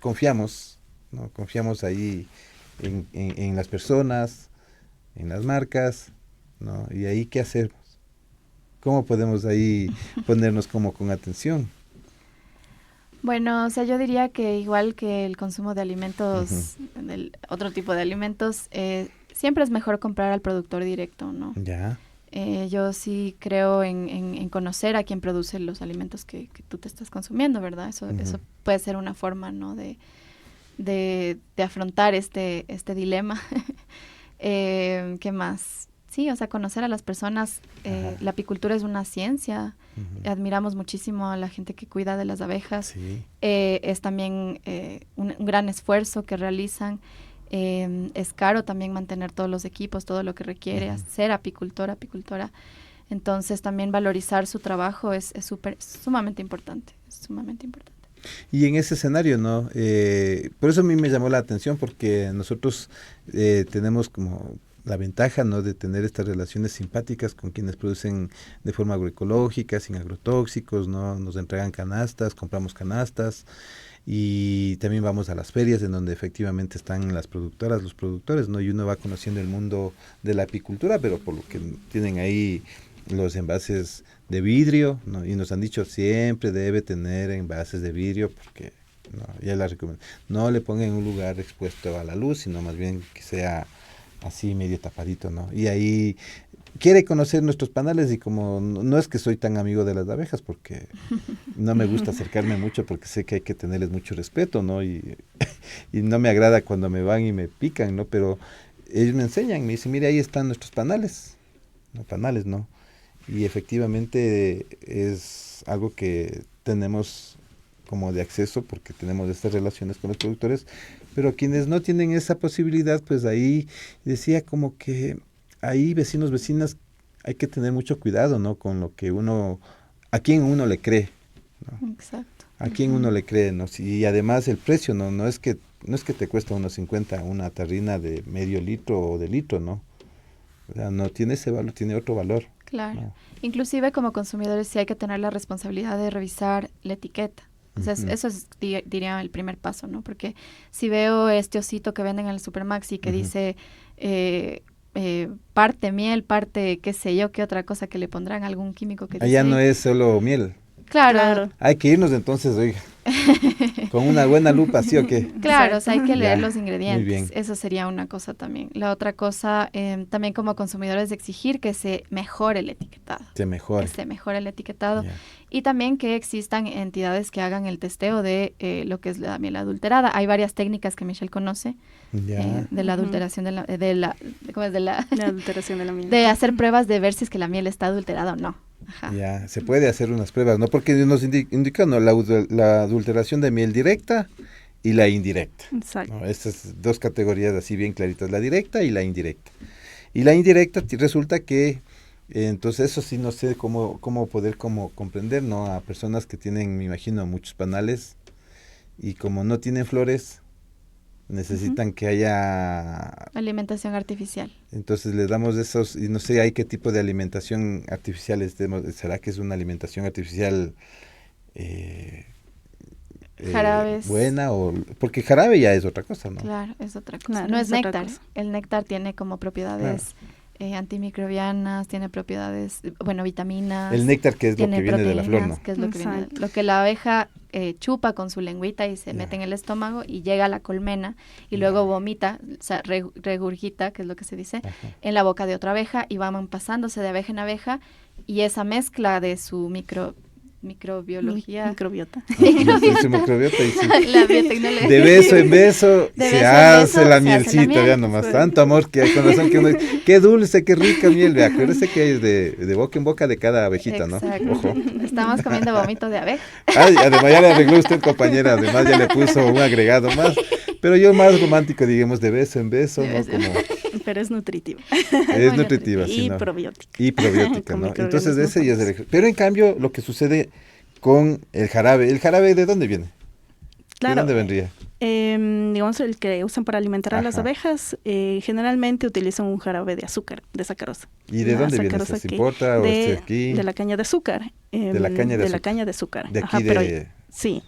[SPEAKER 5] confiamos, ¿no? Confiamos ahí en las personas, en las marcas, ¿no? Y ahí, ¿qué hacemos? ¿Cómo podemos ahí ponernos como con atención?
[SPEAKER 7] Bueno, o sea, yo diría que igual que el consumo de alimentos, otro tipo de alimentos, siempre es mejor comprar al productor directo, ¿no?
[SPEAKER 5] Ya.
[SPEAKER 7] Yo sí creo en conocer a quien produce los alimentos que tú te estás consumiendo, ¿verdad? Eso puede ser una forma, ¿no?, de afrontar este dilema. ¿Qué más? Sí, o sea, conocer a las personas. La apicultura es una ciencia. Admiramos muchísimo a la gente que cuida de las abejas.
[SPEAKER 5] Sí.
[SPEAKER 7] Es también un gran esfuerzo que realizan. Es caro también mantener todos los equipos, todo lo que requiere ser apicultora. Entonces también valorizar su trabajo es sumamente importante.
[SPEAKER 5] Y en ese escenario, ¿no? Por eso a mí me llamó la atención, porque nosotros tenemos como la ventaja, ¿no?, de tener estas relaciones simpáticas con quienes producen de forma agroecológica, sin agrotóxicos, ¿no? Nos entregan canastas, compramos canastas, y también vamos a las ferias en donde efectivamente están las productoras, los productores, ¿no? Y uno va conociendo el mundo de la apicultura, pero por lo que tienen ahí los envases de vidrio, ¿no? Y nos han dicho siempre debe tener envases de vidrio porque No, ya la recomiendo. No le pongan en un lugar expuesto a la luz, sino más bien que sea así medio tapadito, ¿no? Y ahí quiere conocer nuestros panales y como no es que soy tan amigo de las abejas porque no me gusta acercarme mucho porque sé que hay que tenerles mucho respeto, ¿no? Y, y no me agrada cuando me van y me pican, ¿no? Pero ellos me enseñan, me dicen, mire, ahí están nuestros panales, no panales, ¿no? Y efectivamente es algo que tenemos como de acceso porque tenemos estas relaciones con los productores, pero quienes no tienen esa posibilidad, pues ahí decía como que ahí vecinos, vecinas, hay que tener mucho cuidado, ¿no? Con lo que uno, a quién uno le cree, ¿no?
[SPEAKER 7] Exacto.
[SPEAKER 5] A quién uno le cree, ¿no? Y además el precio, ¿no? No es que te cuesta unos 50 una tarrina de medio litro o de litro, ¿no? O sea, no tiene ese valor, tiene otro valor.
[SPEAKER 7] Claro.
[SPEAKER 5] No.
[SPEAKER 7] Inclusive como consumidores sí hay que tener la responsabilidad de revisar la etiqueta. O sea, eso es, diría, el primer paso, ¿no? Porque si veo este osito que venden en el Supermaxi que dice parte miel, parte qué sé yo, qué otra cosa que le pondrán, algún químico que
[SPEAKER 5] Allá
[SPEAKER 7] dice.
[SPEAKER 5] no es solo miel.
[SPEAKER 7] Claro.
[SPEAKER 5] Hay que irnos entonces, oiga, con una buena lupa, ¿sí o qué?
[SPEAKER 7] Claro, o sea, hay que leer
[SPEAKER 5] Ya,
[SPEAKER 7] los ingredientes.
[SPEAKER 5] muy bien.
[SPEAKER 7] Eso sería una cosa también. La otra cosa, también como consumidores, de exigir que se mejore el etiquetado.
[SPEAKER 5] Se mejora.
[SPEAKER 7] Que se mejore el etiquetado.
[SPEAKER 5] Ya.
[SPEAKER 7] Y también que existan entidades que hagan el testeo de lo que es la miel adulterada. Hay varias técnicas que Michelle conoce
[SPEAKER 5] Ya.
[SPEAKER 7] de la adulteración ¿cómo es?
[SPEAKER 6] La adulteración de la miel.
[SPEAKER 7] De hacer pruebas de ver si es que la miel está adulterada o no. Ajá.
[SPEAKER 5] Ya, se puede hacer unas pruebas, ¿no? Porque nos indican, ¿no? La adulteración de miel directa y la indirecta.
[SPEAKER 6] Exacto.
[SPEAKER 5] ¿No? Estas dos categorías así bien claritas, la directa y la indirecta. Y la indirecta resulta que, entonces eso sí no sé cómo poder comprender, ¿no? A personas que tienen, me imagino, muchos panales y como no tienen flores, necesitan que haya...
[SPEAKER 7] Alimentación artificial.
[SPEAKER 5] Entonces les damos esos, y no sé, hay qué tipo de alimentación artificial ¿será que es una alimentación artificial
[SPEAKER 7] jarabes?
[SPEAKER 5] Buena porque jarabe ya es otra cosa, ¿no?
[SPEAKER 7] Claro, es otra cosa.
[SPEAKER 6] Claro,
[SPEAKER 7] no
[SPEAKER 6] es
[SPEAKER 7] es
[SPEAKER 6] otra
[SPEAKER 7] néctar.
[SPEAKER 6] cosa.
[SPEAKER 7] El néctar tiene como propiedades antimicrobianas, tiene propiedades, vitaminas.
[SPEAKER 5] El néctar que es lo
[SPEAKER 7] tiene
[SPEAKER 5] que viene de la flor,
[SPEAKER 7] proteínas,
[SPEAKER 5] ¿no?
[SPEAKER 7] que es lo que viene
[SPEAKER 6] Exacto.
[SPEAKER 7] lo que la abeja chupa con su lengüita y se
[SPEAKER 5] Ya.
[SPEAKER 7] mete en el estómago y llega a la colmena y luego vomita, o sea, regurgita, que es lo que se dice,
[SPEAKER 5] Ajá.
[SPEAKER 7] en la boca de otra abeja y van pasándose de abeja en abeja y esa mezcla de su microbiología,
[SPEAKER 6] Microbiota.
[SPEAKER 5] Sí, microbiota y sí.
[SPEAKER 7] la biotecnología.
[SPEAKER 5] De beso en beso
[SPEAKER 7] De
[SPEAKER 5] se
[SPEAKER 7] beso en
[SPEAKER 5] hace
[SPEAKER 7] beso
[SPEAKER 5] la
[SPEAKER 7] se hace
[SPEAKER 5] mielcita,
[SPEAKER 7] la miel.
[SPEAKER 5] ya nomás, tanto amor que hay con razón que uno dice, qué dulce, qué rica miel, vea, acuérdese que es de boca en boca de cada abejita, ¿no?
[SPEAKER 7] Exacto.
[SPEAKER 5] Ojo.
[SPEAKER 7] Estamos comiendo vómito de abeja.
[SPEAKER 5] Ay, además ya le arregló usted, compañera, además ya le puso un agregado más, pero yo más romántico, digamos, de beso en beso,
[SPEAKER 7] De
[SPEAKER 5] ¿no?
[SPEAKER 7] beso.
[SPEAKER 5] Como
[SPEAKER 6] Pero es nutritiva.
[SPEAKER 5] es nutritiva, sí,
[SPEAKER 6] Y
[SPEAKER 5] ¿no?
[SPEAKER 6] probiótica.
[SPEAKER 5] Y probiótica,
[SPEAKER 6] Con
[SPEAKER 5] ¿no? Entonces
[SPEAKER 6] microorganismos
[SPEAKER 5] ese ya es el... Pero en cambio, lo que sucede con ¿el jarabe de dónde viene?
[SPEAKER 6] Claro.
[SPEAKER 5] ¿De dónde vendría?
[SPEAKER 6] Digamos, el que usan para alimentar a las
[SPEAKER 5] Ajá.
[SPEAKER 6] abejas, generalmente utilizan un jarabe de azúcar, de sacarosa.
[SPEAKER 5] ¿Y de
[SPEAKER 6] La
[SPEAKER 5] dónde viene?
[SPEAKER 6] sacarosa
[SPEAKER 5] ¿Se
[SPEAKER 6] que-
[SPEAKER 5] importa o
[SPEAKER 6] de,
[SPEAKER 5] es aquí?
[SPEAKER 6] de la caña de azúcar.
[SPEAKER 5] De la caña de
[SPEAKER 6] la
[SPEAKER 5] azúcar.
[SPEAKER 6] caña de azúcar.
[SPEAKER 5] De aquí
[SPEAKER 6] pero
[SPEAKER 5] de-
[SPEAKER 6] sí,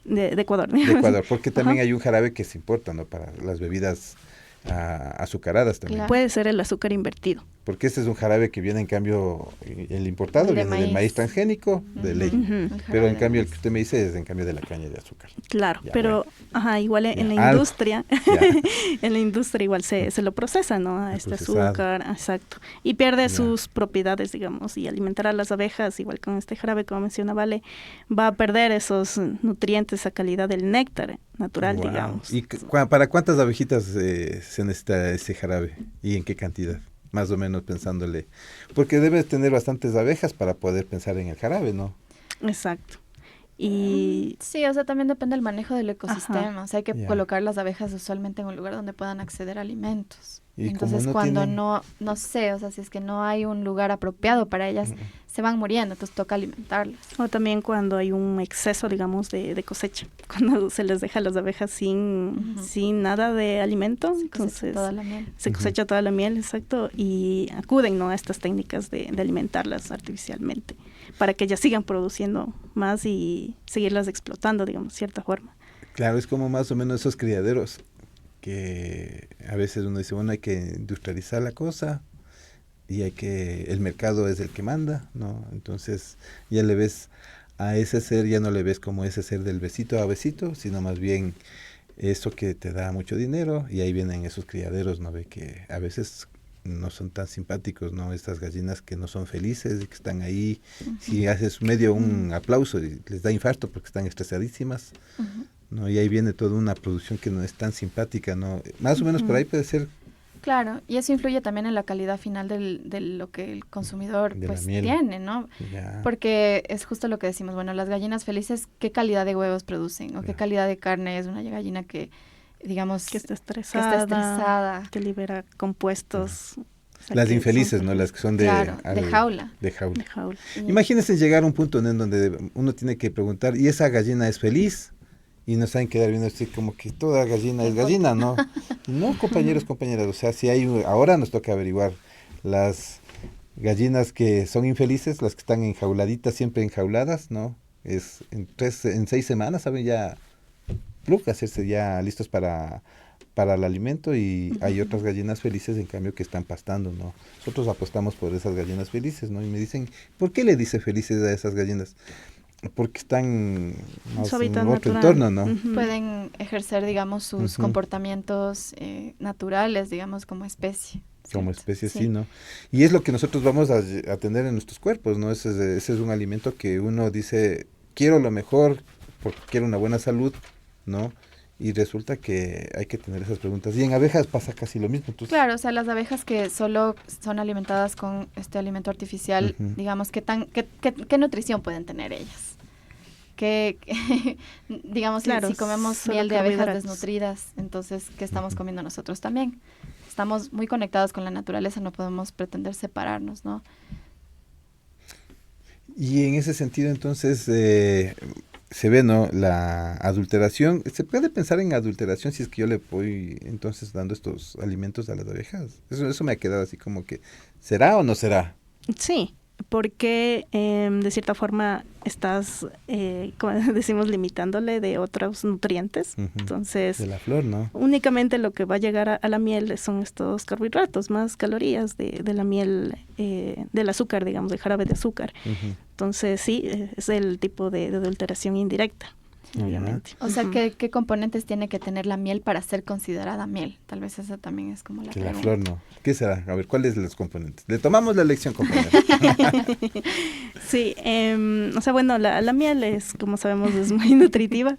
[SPEAKER 6] de Ecuador.
[SPEAKER 5] De Ecuador, porque también
[SPEAKER 6] Ajá.
[SPEAKER 5] hay un jarabe que se importa, ¿no? Para las bebidas azucaradas también.
[SPEAKER 7] Claro.
[SPEAKER 6] Puede ser el azúcar invertido.
[SPEAKER 5] Porque este es un jarabe que viene en cambio, el importado
[SPEAKER 7] El de
[SPEAKER 5] viene del
[SPEAKER 7] maíz.
[SPEAKER 5] maíz transgénico, de ley.
[SPEAKER 6] Ujú.
[SPEAKER 7] El
[SPEAKER 5] Pero
[SPEAKER 7] jarabe
[SPEAKER 5] en
[SPEAKER 7] de
[SPEAKER 5] cambio el
[SPEAKER 7] maíz.
[SPEAKER 5] que usted me dice es en cambio de la caña de azúcar.
[SPEAKER 6] Claro,
[SPEAKER 5] Ya,
[SPEAKER 6] pero igual
[SPEAKER 5] Ya,
[SPEAKER 6] en la
[SPEAKER 5] algo.
[SPEAKER 6] industria,
[SPEAKER 5] Ya.
[SPEAKER 6] en la industria igual se lo procesa, ¿no? A este
[SPEAKER 5] procesado.
[SPEAKER 6] azúcar, exacto. Y pierde
[SPEAKER 5] Ya.
[SPEAKER 6] sus propiedades, digamos, y alimentar a las abejas, igual con este jarabe, como menciona Vale, va a perder esos nutrientes, esa calidad del néctar natural,
[SPEAKER 5] Wow.
[SPEAKER 6] digamos.
[SPEAKER 5] ¿Y para cuántas abejitas se necesita ese jarabe? ¿Y en qué cantidad? Más o menos pensándole. Porque debes tener bastantes abejas para poder pensar en el jarabe, ¿no?
[SPEAKER 6] Exacto. Y
[SPEAKER 7] Sí, o sea, también depende del manejo del ecosistema. O sea, hay que
[SPEAKER 5] Ya.
[SPEAKER 7] colocar las abejas usualmente en un lugar donde puedan acceder a alimentos.
[SPEAKER 5] Y
[SPEAKER 7] Entonces,
[SPEAKER 5] como no
[SPEAKER 7] cuando
[SPEAKER 5] tienen-
[SPEAKER 7] no sé, o sea, si es que no hay un lugar apropiado para ellas, se van muriendo, entonces toca alimentarlas.
[SPEAKER 6] o también cuando hay un exceso, digamos, de cosecha, cuando se les deja a las abejas sin,
[SPEAKER 7] Ujú.
[SPEAKER 6] sin nada de alimento,
[SPEAKER 7] Se cosecha
[SPEAKER 6] entonces
[SPEAKER 7] toda la miel.
[SPEAKER 6] se cosecha toda la miel, exacto, y acuden, ¿no?, a estas técnicas de alimentarlas artificialmente para que ellas sigan produciendo más y seguirlas explotando, digamos, de cierta forma.
[SPEAKER 5] Claro, es como más o menos esos criaderos que a veces uno dice, bueno, hay que industrializar la cosa y el mercado es el que manda, ¿no? Entonces ya le ves a ese ser ya no le ves como ese ser del besito a besito, sino más bien eso que te da mucho dinero, y ahí vienen esos criaderos, ¿no? Ve que a veces no son tan simpáticos, ¿no? Estas gallinas que no son felices y que están ahí, si haces medio un aplauso y les da infarto porque están estresadísimas, ¿no? Y ahí viene toda una producción que no es tan simpática, ¿no? Más o menos por ahí puede ser.
[SPEAKER 7] Claro, y eso influye también en la calidad final de lo que el consumidor
[SPEAKER 5] De la
[SPEAKER 7] pues
[SPEAKER 5] miel.
[SPEAKER 7] tiene, ¿no?
[SPEAKER 5] Ya.
[SPEAKER 7] Porque es justo lo que decimos, bueno, las gallinas felices, ¿qué calidad de huevos producen? ¿O qué calidad de carne es una gallina que, digamos,
[SPEAKER 6] Que está
[SPEAKER 7] que
[SPEAKER 6] estresada.
[SPEAKER 7] está estresada?
[SPEAKER 6] Que libera compuestos. o sea,
[SPEAKER 5] Las
[SPEAKER 6] que
[SPEAKER 5] infelices,
[SPEAKER 6] son
[SPEAKER 5] ¿no? Las que son de,
[SPEAKER 7] Claro, de jaula.
[SPEAKER 5] De jaula.
[SPEAKER 6] de jaula.
[SPEAKER 5] Imagínense llegar a un punto en donde uno tiene que preguntar, ¿y esa gallina es feliz? Y nos saben quedar viendo así como que toda gallina es gallina, ¿no? Y no, compañeros, compañeras, o sea, si hay, ahora nos toca averiguar las gallinas que son infelices, las que están enjauladitas, siempre enjauladas, ¿no? Es en 6 semanas, ¿saben? Ya, hacerse ya listos para el alimento, y hay otras gallinas felices, en cambio, que están pastando, ¿no? Nosotros apostamos por esas gallinas felices, ¿no? Y me dicen, ¿por qué le dice felices a esas gallinas? Porque están más
[SPEAKER 6] Su
[SPEAKER 5] en
[SPEAKER 6] hábitat
[SPEAKER 5] otro
[SPEAKER 6] natural.
[SPEAKER 5] entorno, ¿no?
[SPEAKER 7] Pueden ejercer, digamos, sus comportamientos naturales, digamos, como especie.
[SPEAKER 5] Como
[SPEAKER 7] ¿cierto?
[SPEAKER 5] especie, sí, ¿no? Y es lo que nosotros vamos a tener en nuestros cuerpos, ¿no? Ese es un alimento que uno dice, quiero lo mejor, porque quiero una buena salud, ¿no? Y resulta que hay que tener esas preguntas. Y en abejas pasa casi lo mismo. Entonces,
[SPEAKER 7] Claro, o sea, las abejas que solo son alimentadas con este alimento artificial, digamos, ¿qué nutrición pueden tener ellas? Digamos,
[SPEAKER 6] Claro,
[SPEAKER 7] si comemos
[SPEAKER 6] solo
[SPEAKER 7] miel de abejas
[SPEAKER 6] carbohidratos.
[SPEAKER 7] desnutridas, entonces, ¿qué estamos comiendo nosotros también? Estamos muy conectados con la naturaleza, no podemos pretender separarnos, ¿no?
[SPEAKER 5] y en ese sentido, entonces, se ve, ¿no? La adulteración. ¿Se puede pensar en adulteración si es que yo le voy entonces dando estos alimentos a las abejas? Eso me ha quedado así como que, ¿será o no será?
[SPEAKER 6] Sí, porque de cierta forma estás, como decimos, limitándole de otros nutrientes.
[SPEAKER 5] Ujú.
[SPEAKER 6] Entonces,
[SPEAKER 5] De la flor, ¿no?
[SPEAKER 6] únicamente lo que va a llegar a la miel son estos carbohidratos, más calorías de la miel, del azúcar, digamos, del jarabe de azúcar.
[SPEAKER 5] Ujú.
[SPEAKER 6] Entonces, sí, es el tipo de adulteración indirecta,
[SPEAKER 5] Ya.
[SPEAKER 6] obviamente.
[SPEAKER 7] O sea,
[SPEAKER 6] Ujú.
[SPEAKER 7] ¿qué componentes tiene que tener la miel para ser considerada miel? Tal vez esa también es como la
[SPEAKER 5] Que la
[SPEAKER 7] pregunta.
[SPEAKER 5] flor no. ¿Qué será? A ver, ¿cuáles los componentes? Le tomamos la lección, compañero.
[SPEAKER 6] Sí, o sea, bueno, la miel es, como sabemos, es muy nutritiva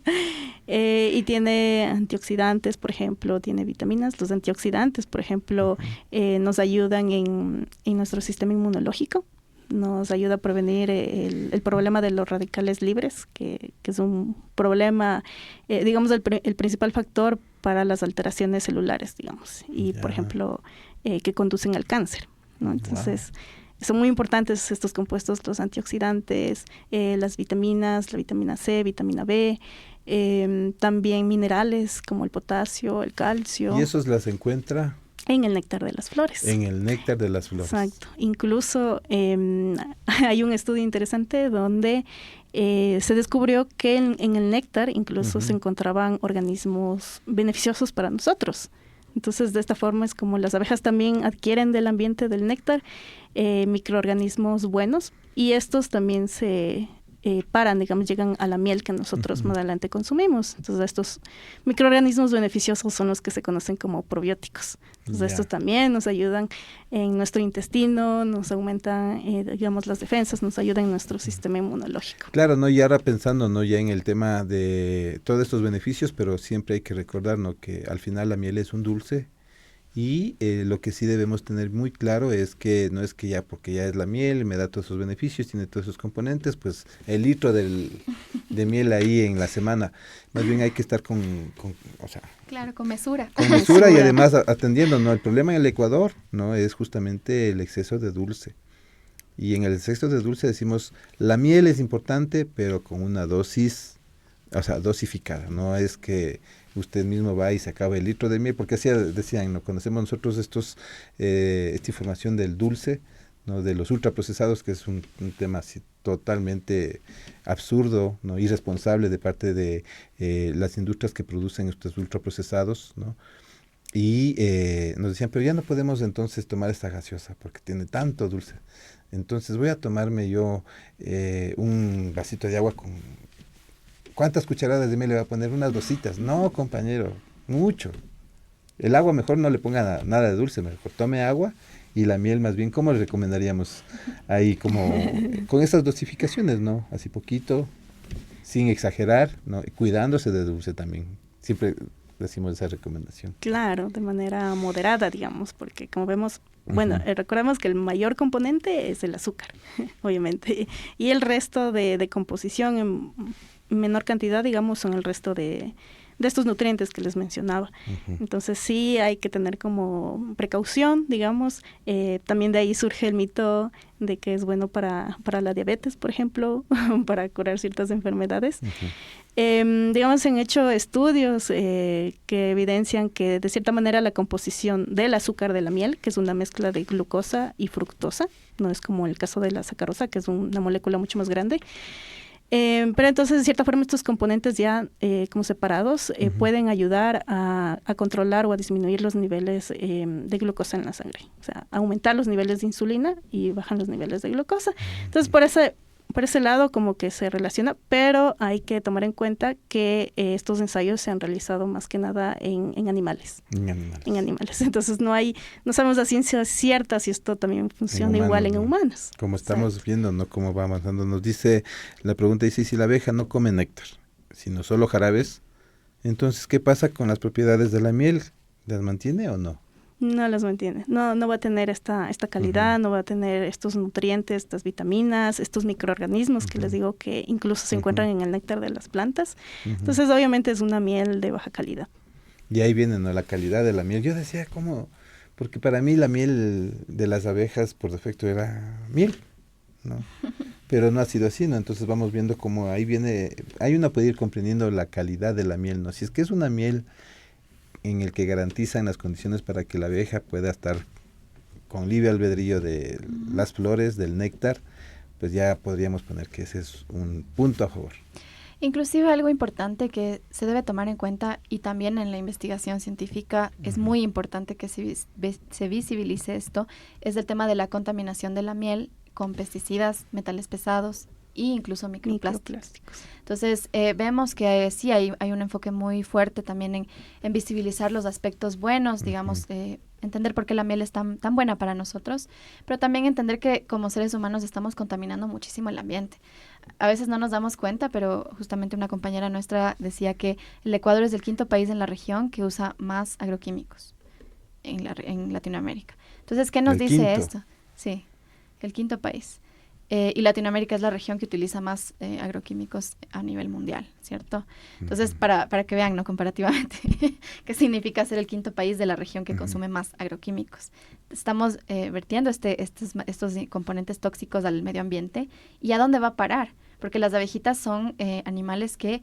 [SPEAKER 6] y tiene antioxidantes, por ejemplo, tiene vitaminas. Los antioxidantes, por ejemplo, nos ayudan en nuestro sistema inmunológico, nos ayuda a prevenir el problema de los radicales libres, que es un problema, digamos, el principal factor para las alteraciones celulares, digamos, y por
[SPEAKER 5] Ya.
[SPEAKER 6] ejemplo, que conducen al cáncer, ¿no? Entonces, son muy importantes estos compuestos, los antioxidantes, las vitaminas, la vitamina C, vitamina B, también minerales como el potasio, el calcio,
[SPEAKER 5] Y esos las encuentra
[SPEAKER 6] en el néctar de las flores.
[SPEAKER 5] en el néctar de las flores.
[SPEAKER 6] Exacto. Incluso hay un estudio interesante donde se descubrió que en el néctar incluso se encontraban organismos beneficiosos para nosotros. Entonces, de esta forma es como las abejas también adquieren del ambiente del néctar microorganismos buenos, y estos también se digamos, llegan a la miel que nosotros más adelante consumimos. Entonces, estos microorganismos beneficiosos son los que se conocen como probióticos. Entonces,
[SPEAKER 5] Ya.
[SPEAKER 6] estos también nos ayudan en nuestro intestino, nos aumentan, digamos, las defensas, nos ayudan en nuestro sistema inmunológico.
[SPEAKER 5] Claro, ¿no? Y ahora pensando, ¿no? Ya en el tema de todos estos beneficios, pero siempre hay que recordar, ¿no? Que al final la miel es un dulce, y lo que sí debemos tener muy claro es que no es que ya porque ya es la miel, me da todos esos beneficios, tiene todos esos componentes, pues el litro de miel ahí en la semana. Más bien hay que estar o sea,
[SPEAKER 7] Claro, con mesura.
[SPEAKER 5] con mesura, y además atendiendo, ¿no? El problema en el Ecuador, ¿no? Es justamente el exceso de dulce. Y en el exceso de dulce decimos, la miel es importante, pero con una dosis, o sea, dosificada. No es que usted mismo va y se acaba el litro de miel, porque así decían, ¿no? Conocemos nosotros esta información del dulce, ¿no? De los ultraprocesados, que es un tema así totalmente absurdo, ¿no? Irresponsable de parte de las industrias que producen estos ultraprocesados, ¿no? Y nos decían, pero ya no podemos entonces tomar esta gaseosa porque tiene tanto dulce. Entonces voy a tomarme yo un vasito de agua con... ¿Cuántas cucharadas de miel le va a poner? Unas dositas. No, compañero, mucho. El agua mejor no le ponga nada de dulce, mejor tome agua y la miel más bien, ¿cómo le recomendaríamos? Ahí como con esas dosificaciones, ¿no? Así poquito, sin exagerar, ¿no? Y cuidándose de dulce también. Siempre decimos esa recomendación.
[SPEAKER 6] Claro, de manera moderada, digamos, porque como vemos, bueno, recordemos que el mayor componente es el azúcar, obviamente, y el resto de composición en menor cantidad, digamos, son el resto de estos nutrientes que les mencionaba. Entonces sí hay que tener como precaución, digamos. También de ahí surge el mito de que es bueno para la diabetes, por ejemplo, para curar ciertas enfermedades. Digamos, se han hecho estudios que evidencian que de cierta manera la composición del azúcar de la miel, que es una mezcla de glucosa y fructosa, no es como el caso de la sacarosa, que es una molécula mucho más grande. Pero entonces, de cierta forma, estos componentes ya como separados pueden ayudar a controlar o a disminuir los niveles de glucosa en la sangre. O sea, aumentar los niveles de insulina y bajan los niveles de glucosa. Entonces, por ese lado como que se relaciona, pero hay que tomar en cuenta que estos ensayos se han realizado más que nada en animales. En animales. Entonces no sabemos a ciencia cierta si esto también funciona igual en humanos.
[SPEAKER 5] Como estamos viendo, ¿no? Cómo va avanzando. Nos dice, la pregunta dice, si la abeja no come néctar, sino solo jarabes, entonces, ¿qué pasa con las propiedades de la miel? ¿Las mantiene o no?
[SPEAKER 6] No las mantiene, no va a tener esta calidad, no va a tener estos nutrientes, estas vitaminas, estos microorganismos que les digo que incluso se encuentran en el néctar de las plantas. Entonces, obviamente es una miel de baja calidad.
[SPEAKER 5] Y ahí viene, ¿no? La calidad de la miel. Yo decía, ¿cómo? Porque para mí la miel de las abejas por defecto era miel, ¿no? Pero no ha sido así, ¿no? Entonces vamos viendo cómo ahí uno puede ir comprendiendo la calidad de la miel, ¿no? Si es que es una miel en el que garantizan las condiciones para que la abeja pueda estar con libre albedrío de las flores, del néctar, pues ya podríamos poner que ese es un punto a favor.
[SPEAKER 7] Inclusive algo importante que se debe tomar en cuenta y también en la investigación científica es muy importante que se visibilice esto, es el tema de la contaminación de la miel con pesticidas, metales pesados e incluso microplásticos. Entonces, vemos que sí hay un enfoque muy fuerte también en visibilizar los aspectos buenos, digamos, entender por qué la miel es tan buena para nosotros, pero también entender que como seres humanos estamos contaminando muchísimo el ambiente. A veces no nos damos cuenta, pero justamente una compañera nuestra decía que el Ecuador es el 5º país en la región que usa más agroquímicos en Latinoamérica. Entonces, ¿qué nos dice esto? Sí, el 5º país. Y Latinoamérica es la región que utiliza más agroquímicos a nivel mundial, ¿cierto? Entonces, para que vean, ¿no? Comparativamente, ¿qué significa ser el 5º país de la región que consume más agroquímicos? Estamos vertiendo estos componentes tóxicos al medio ambiente. ¿Y a dónde va a parar? Porque las abejitas son animales que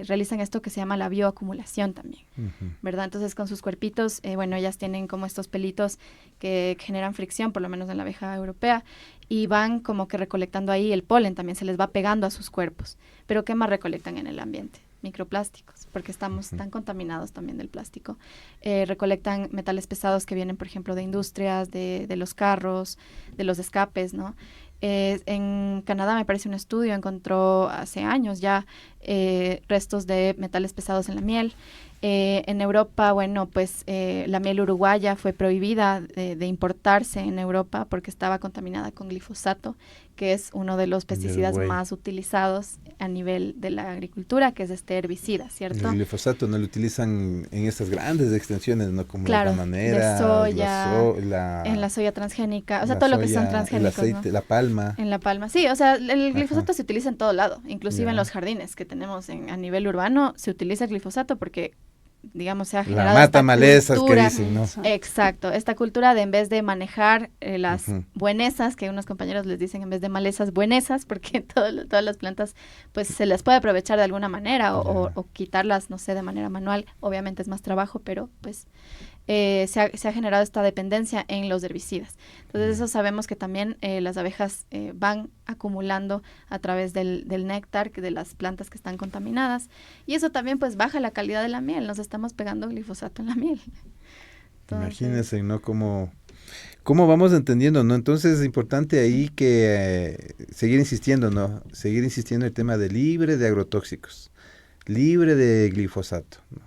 [SPEAKER 7] realizan esto que se llama la bioacumulación también, ¿verdad? Entonces, con sus cuerpitos, ellas tienen como estos pelitos que generan fricción, por lo menos en la abeja europea, y van como que recolectando ahí el polen, también se les va pegando a sus cuerpos. Pero ¿qué más recolectan en el ambiente? Microplásticos, porque estamos tan contaminados también del plástico. Recolectan metales pesados que vienen, por ejemplo, de industrias, de los carros, de los escapes, ¿no? En Canadá, me parece, un estudio encontró hace años ya restos de metales pesados en la miel. En Europa, la miel uruguaya fue prohibida de importarse en Europa porque estaba contaminada con glifosato, que es uno de los pesticidas más utilizados a nivel de la agricultura, que es este herbicida, ¿cierto?
[SPEAKER 5] El glifosato no lo utilizan en estas grandes extensiones, ¿no? Como
[SPEAKER 7] claro,
[SPEAKER 5] la bananera,
[SPEAKER 7] de soya, en la soya transgénica, o sea, todo lo que son transgénicos,
[SPEAKER 5] el aceite,
[SPEAKER 7] ¿no?
[SPEAKER 5] la palma.
[SPEAKER 7] En la palma, sí, o sea, el glifosato se utiliza en todo lado, inclusive en los jardines que tenemos a nivel urbano, se utiliza el glifosato porque, digamos, se ha generado
[SPEAKER 5] la mata malezas
[SPEAKER 7] cultura,
[SPEAKER 5] que dicen, ¿no?
[SPEAKER 7] Exacto, esta cultura de en vez de manejar las buenesas, que unos compañeros les dicen en vez de malezas, buenesas, porque todas las plantas pues se las puede aprovechar de alguna manera o quitarlas, no sé, de manera manual. Obviamente es más trabajo, pero pues se ha generado esta dependencia en los herbicidas. Entonces eso sabemos que también las abejas van acumulando a través del néctar de las plantas que están contaminadas, y eso también pues baja la calidad de la miel. Nos estamos pegando glifosato en la miel. Entonces,
[SPEAKER 5] imagínense, ¿no? ¿Cómo vamos entendiendo, no? Entonces es importante ahí que seguir insistiendo, ¿no? Seguir insistiendo en el tema de libre de agrotóxicos, libre de glifosato, ¿no?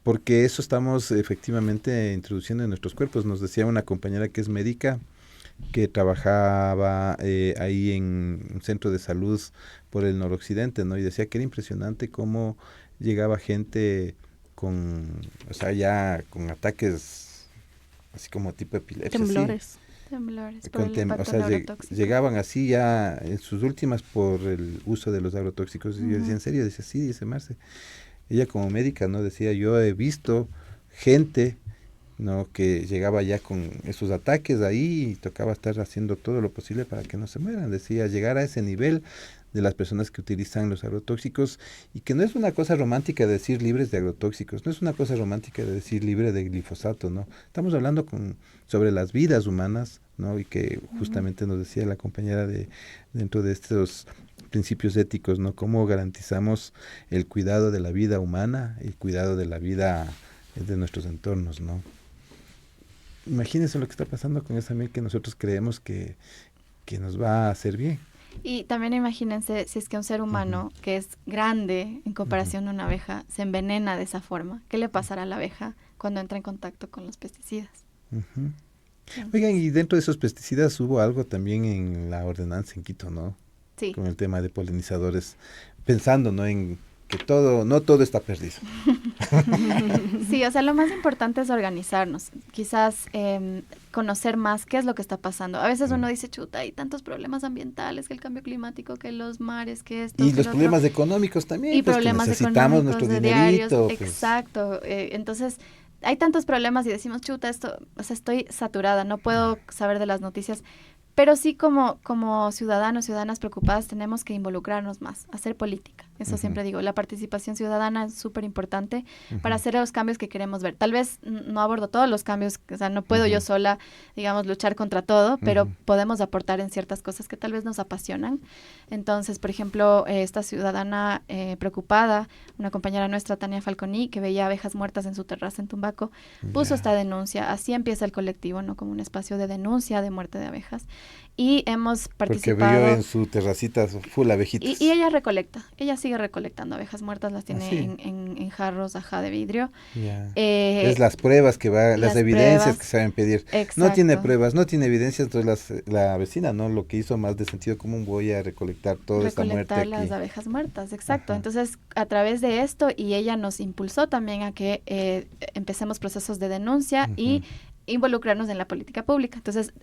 [SPEAKER 5] Porque eso estamos efectivamente introduciendo en nuestros cuerpos. Nos decía una compañera que es médica, que trabajaba ahí en un centro de salud por el noroccidente, ¿no? Y decía que era impresionante cómo llegaba gente o sea, ya con ataques así como tipo epilepsia.
[SPEAKER 6] Temblores.
[SPEAKER 7] Temblores por el impacto
[SPEAKER 5] o sea,
[SPEAKER 7] neurotóxico.
[SPEAKER 5] llegaban así ya en sus últimas por el uso de los agrotóxicos. Y yo decía, ¿en serio? Decía, sí, dice Marce. Ella como médica, ¿no? Decía, yo he visto gente, ¿no? Que llegaba ya con esos ataques ahí y tocaba estar haciendo todo lo posible para que no se mueran. Decía, llegar a ese nivel de las personas que utilizan los agrotóxicos, y que no es una cosa romántica de decir libres de agrotóxicos, no es una cosa romántica de decir libre de glifosato, ¿no? Estamos hablando sobre las vidas humanas, ¿no? Y que justamente nos decía la compañera dentro de estos principios éticos, ¿no? Cómo garantizamos el cuidado de la vida humana, el cuidado de la vida de nuestros entornos, ¿no? Imagínense lo que está pasando con esa miel que nosotros creemos que nos va a hacer bien.
[SPEAKER 7] Y también imagínense si es que un ser humano que es grande en comparación a una abeja se envenena de esa forma. ¿Qué le pasará a la abeja cuando entra en contacto con los pesticidas?
[SPEAKER 5] Oigan, y dentro de esos pesticidas hubo algo también en la ordenanza en Quito, ¿no?
[SPEAKER 7] Sí.
[SPEAKER 5] Con el tema de polinizadores, pensando, ¿no? En que no todo está perdido.
[SPEAKER 7] Sí, o sea, lo más importante es organizarnos, quizás conocer más qué es lo que está pasando. A veces uno dice, chuta, hay tantos problemas ambientales, que el cambio climático, que los mares, que esto,
[SPEAKER 5] y
[SPEAKER 7] que
[SPEAKER 5] los
[SPEAKER 7] lo
[SPEAKER 5] problemas
[SPEAKER 7] otro.
[SPEAKER 5] económicos también,
[SPEAKER 7] Y
[SPEAKER 5] pues,
[SPEAKER 7] problemas
[SPEAKER 5] que necesitamos
[SPEAKER 7] económicos
[SPEAKER 5] nuestro
[SPEAKER 7] de
[SPEAKER 5] dinerito.
[SPEAKER 7] diarios,
[SPEAKER 5] Pues.
[SPEAKER 7] exacto. Entonces, hay tantos problemas y decimos, chuta, esto, o sea, estoy saturada, no puedo saber de las noticias. Pero sí como ciudadanos, ciudadanas preocupadas, tenemos que involucrarnos más, hacer política. Eso siempre digo, la participación ciudadana es súper importante para hacer los cambios que queremos ver. Tal vez no abordo todos los cambios, o sea, no puedo yo sola, digamos, luchar contra todo, pero podemos aportar en ciertas cosas que tal vez nos apasionan. Entonces, por ejemplo, esta ciudadana preocupada, una compañera nuestra, Tania Falconi, que veía abejas muertas en su terraza en Tumbaco, puso esta denuncia. Así empieza el colectivo, ¿no? Como un espacio de denuncia de muerte de abejas. Y hemos participado.
[SPEAKER 5] Porque vio en su terracita full abejitas.
[SPEAKER 7] Y ella recolecta, ella sigue recolectando abejas muertas, las tiene en jarros, de vidrio.
[SPEAKER 5] Es las pruebas que las evidencias
[SPEAKER 7] pruebas,
[SPEAKER 5] que saben pedir.
[SPEAKER 7] exacto.
[SPEAKER 5] No tiene pruebas, no tiene evidencias, entonces la vecina, ¿no? Lo que hizo más de sentido común, voy a recolectar toda esta muerte aquí.
[SPEAKER 7] Recolectar las abejas muertas, exacto. Entonces, a través de esto, y ella nos impulsó también a que empecemos procesos de denuncia y involucrarnos en la política pública. Entonces,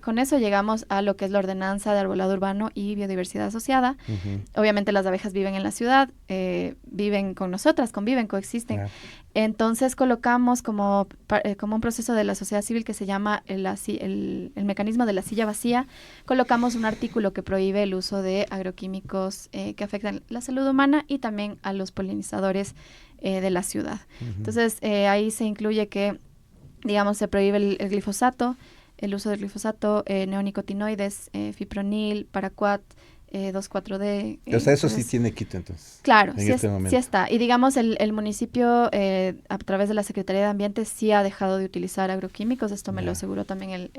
[SPEAKER 7] con eso llegamos a lo que es la ordenanza de arbolado urbano y biodiversidad asociada. Obviamente las abejas viven en la ciudad, viven con nosotras, conviven, coexisten. Entonces colocamos como un proceso de la sociedad civil que se llama el mecanismo de la silla vacía, colocamos un artículo que prohíbe el uso de agroquímicos que afectan la salud humana y también a los polinizadores de la ciudad. Entonces, ahí se incluye que, digamos, se prohíbe el glifosato, el uso del glifosato, neonicotinoides, fipronil, paraquat, 2,4-D.
[SPEAKER 5] O sea, eso sí tiene Quito entonces.
[SPEAKER 7] Claro,
[SPEAKER 5] en este momento.
[SPEAKER 7] Sí está. Y digamos, el municipio, a través de la Secretaría de Ambiente, sí ha dejado de utilizar agroquímicos. Esto me lo aseguró también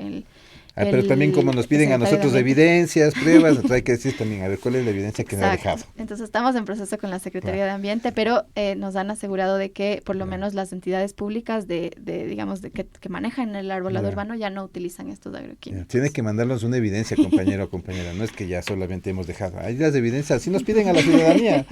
[SPEAKER 5] pero también como nos piden a nosotros evidencias, pruebas, entonces hay que decir también, a ver, ¿cuál es la evidencia que me ha dejado?
[SPEAKER 7] Entonces estamos en proceso con la Secretaría de Ambiente, pero nos han asegurado de que por lo menos las entidades públicas digamos, que manejan el arbolado urbano ya no utilizan estos agroquímicos.
[SPEAKER 5] Tiene que mandarnos una evidencia, compañero o compañera, no es que ya solamente hemos dejado. Hay las evidencias, así nos piden a la ciudadanía.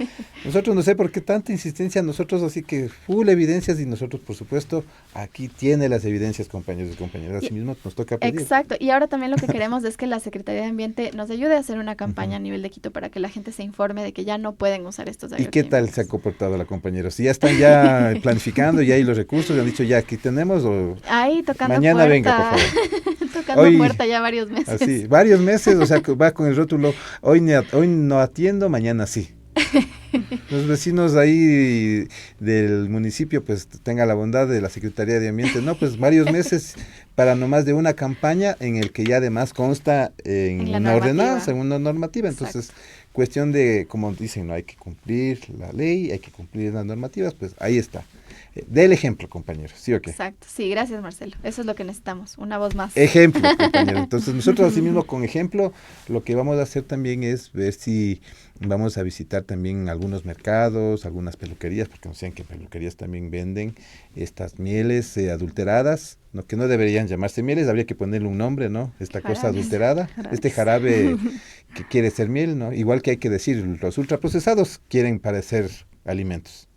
[SPEAKER 5] Nosotros no sé por qué tanta insistencia, nosotros así que full evidencias, y nosotros, por supuesto, aquí tiene las evidencias, compañeros y compañeras, así mismo nos toca pedir.
[SPEAKER 7] Exacto, y ahora también lo que queremos es que la Secretaría de Ambiente nos ayude a hacer una campaña a nivel de Quito para que la gente se informe de que ya no pueden usar estos agroquímicos.
[SPEAKER 5] ¿Y qué tal se ha comportado la compañera? Si ya están ya planificando, ya hay los recursos, han dicho ya aquí tenemos, o
[SPEAKER 7] ahí tocando
[SPEAKER 5] mañana
[SPEAKER 7] puerta.
[SPEAKER 5] Venga, por favor.
[SPEAKER 7] Tocando puerta ya varios meses.
[SPEAKER 5] Así, varios meses, o sea, que va con el rótulo, hoy no atiendo, mañana sí. los vecinos ahí del municipio pues tenga la bondad de la Secretaría de Ambiente, no, pues varios meses para nomás de una campaña en el que ya además consta en
[SPEAKER 7] la
[SPEAKER 5] una ordenanza,
[SPEAKER 7] normativa.
[SPEAKER 5] en una normativa, entonces cuestión de, como dicen, no hay que cumplir la ley, hay que cumplir las normativas, pues ahí está. Del ejemplo, compañero, ¿sí o qué?
[SPEAKER 7] Exacto, sí, gracias Marcelo. Eso es lo que necesitamos, una voz más.
[SPEAKER 5] Ejemplo, compañero. Entonces nosotros así mismo con ejemplo, lo que vamos a hacer también es ver si vamos a visitar también algunos mercados, algunas peluquerías, porque no sé en qué peluquerías también venden estas mieles adulteradas, ¿no? Que no deberían llamarse mieles, habría que ponerle un nombre, ¿no? Esta cosa
[SPEAKER 7] Jarabes.
[SPEAKER 5] adulterada, este jarabe que quiere ser miel, ¿no? Igual que hay que decir, los ultraprocesados quieren parecer alimentos,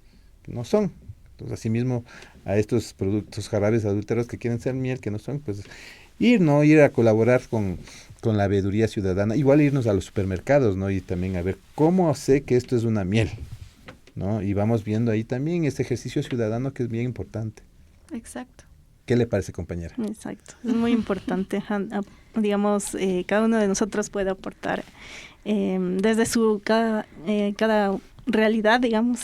[SPEAKER 5] no son. Entonces, asimismo, a estos productos jarabes adúlteros que quieren ser miel, que no son, pues ir a colaborar con la veeduría ciudadana, igual irnos a los supermercados, ¿no? Y también a ver cómo sé que esto es una miel, ¿no? Y vamos viendo ahí también este ejercicio ciudadano que es bien importante.
[SPEAKER 7] Exacto.
[SPEAKER 5] ¿Qué le parece, compañera?
[SPEAKER 6] Exacto, es muy importante. Digamos, cada uno de nosotros puede aportar desde su cada realidad, digamos.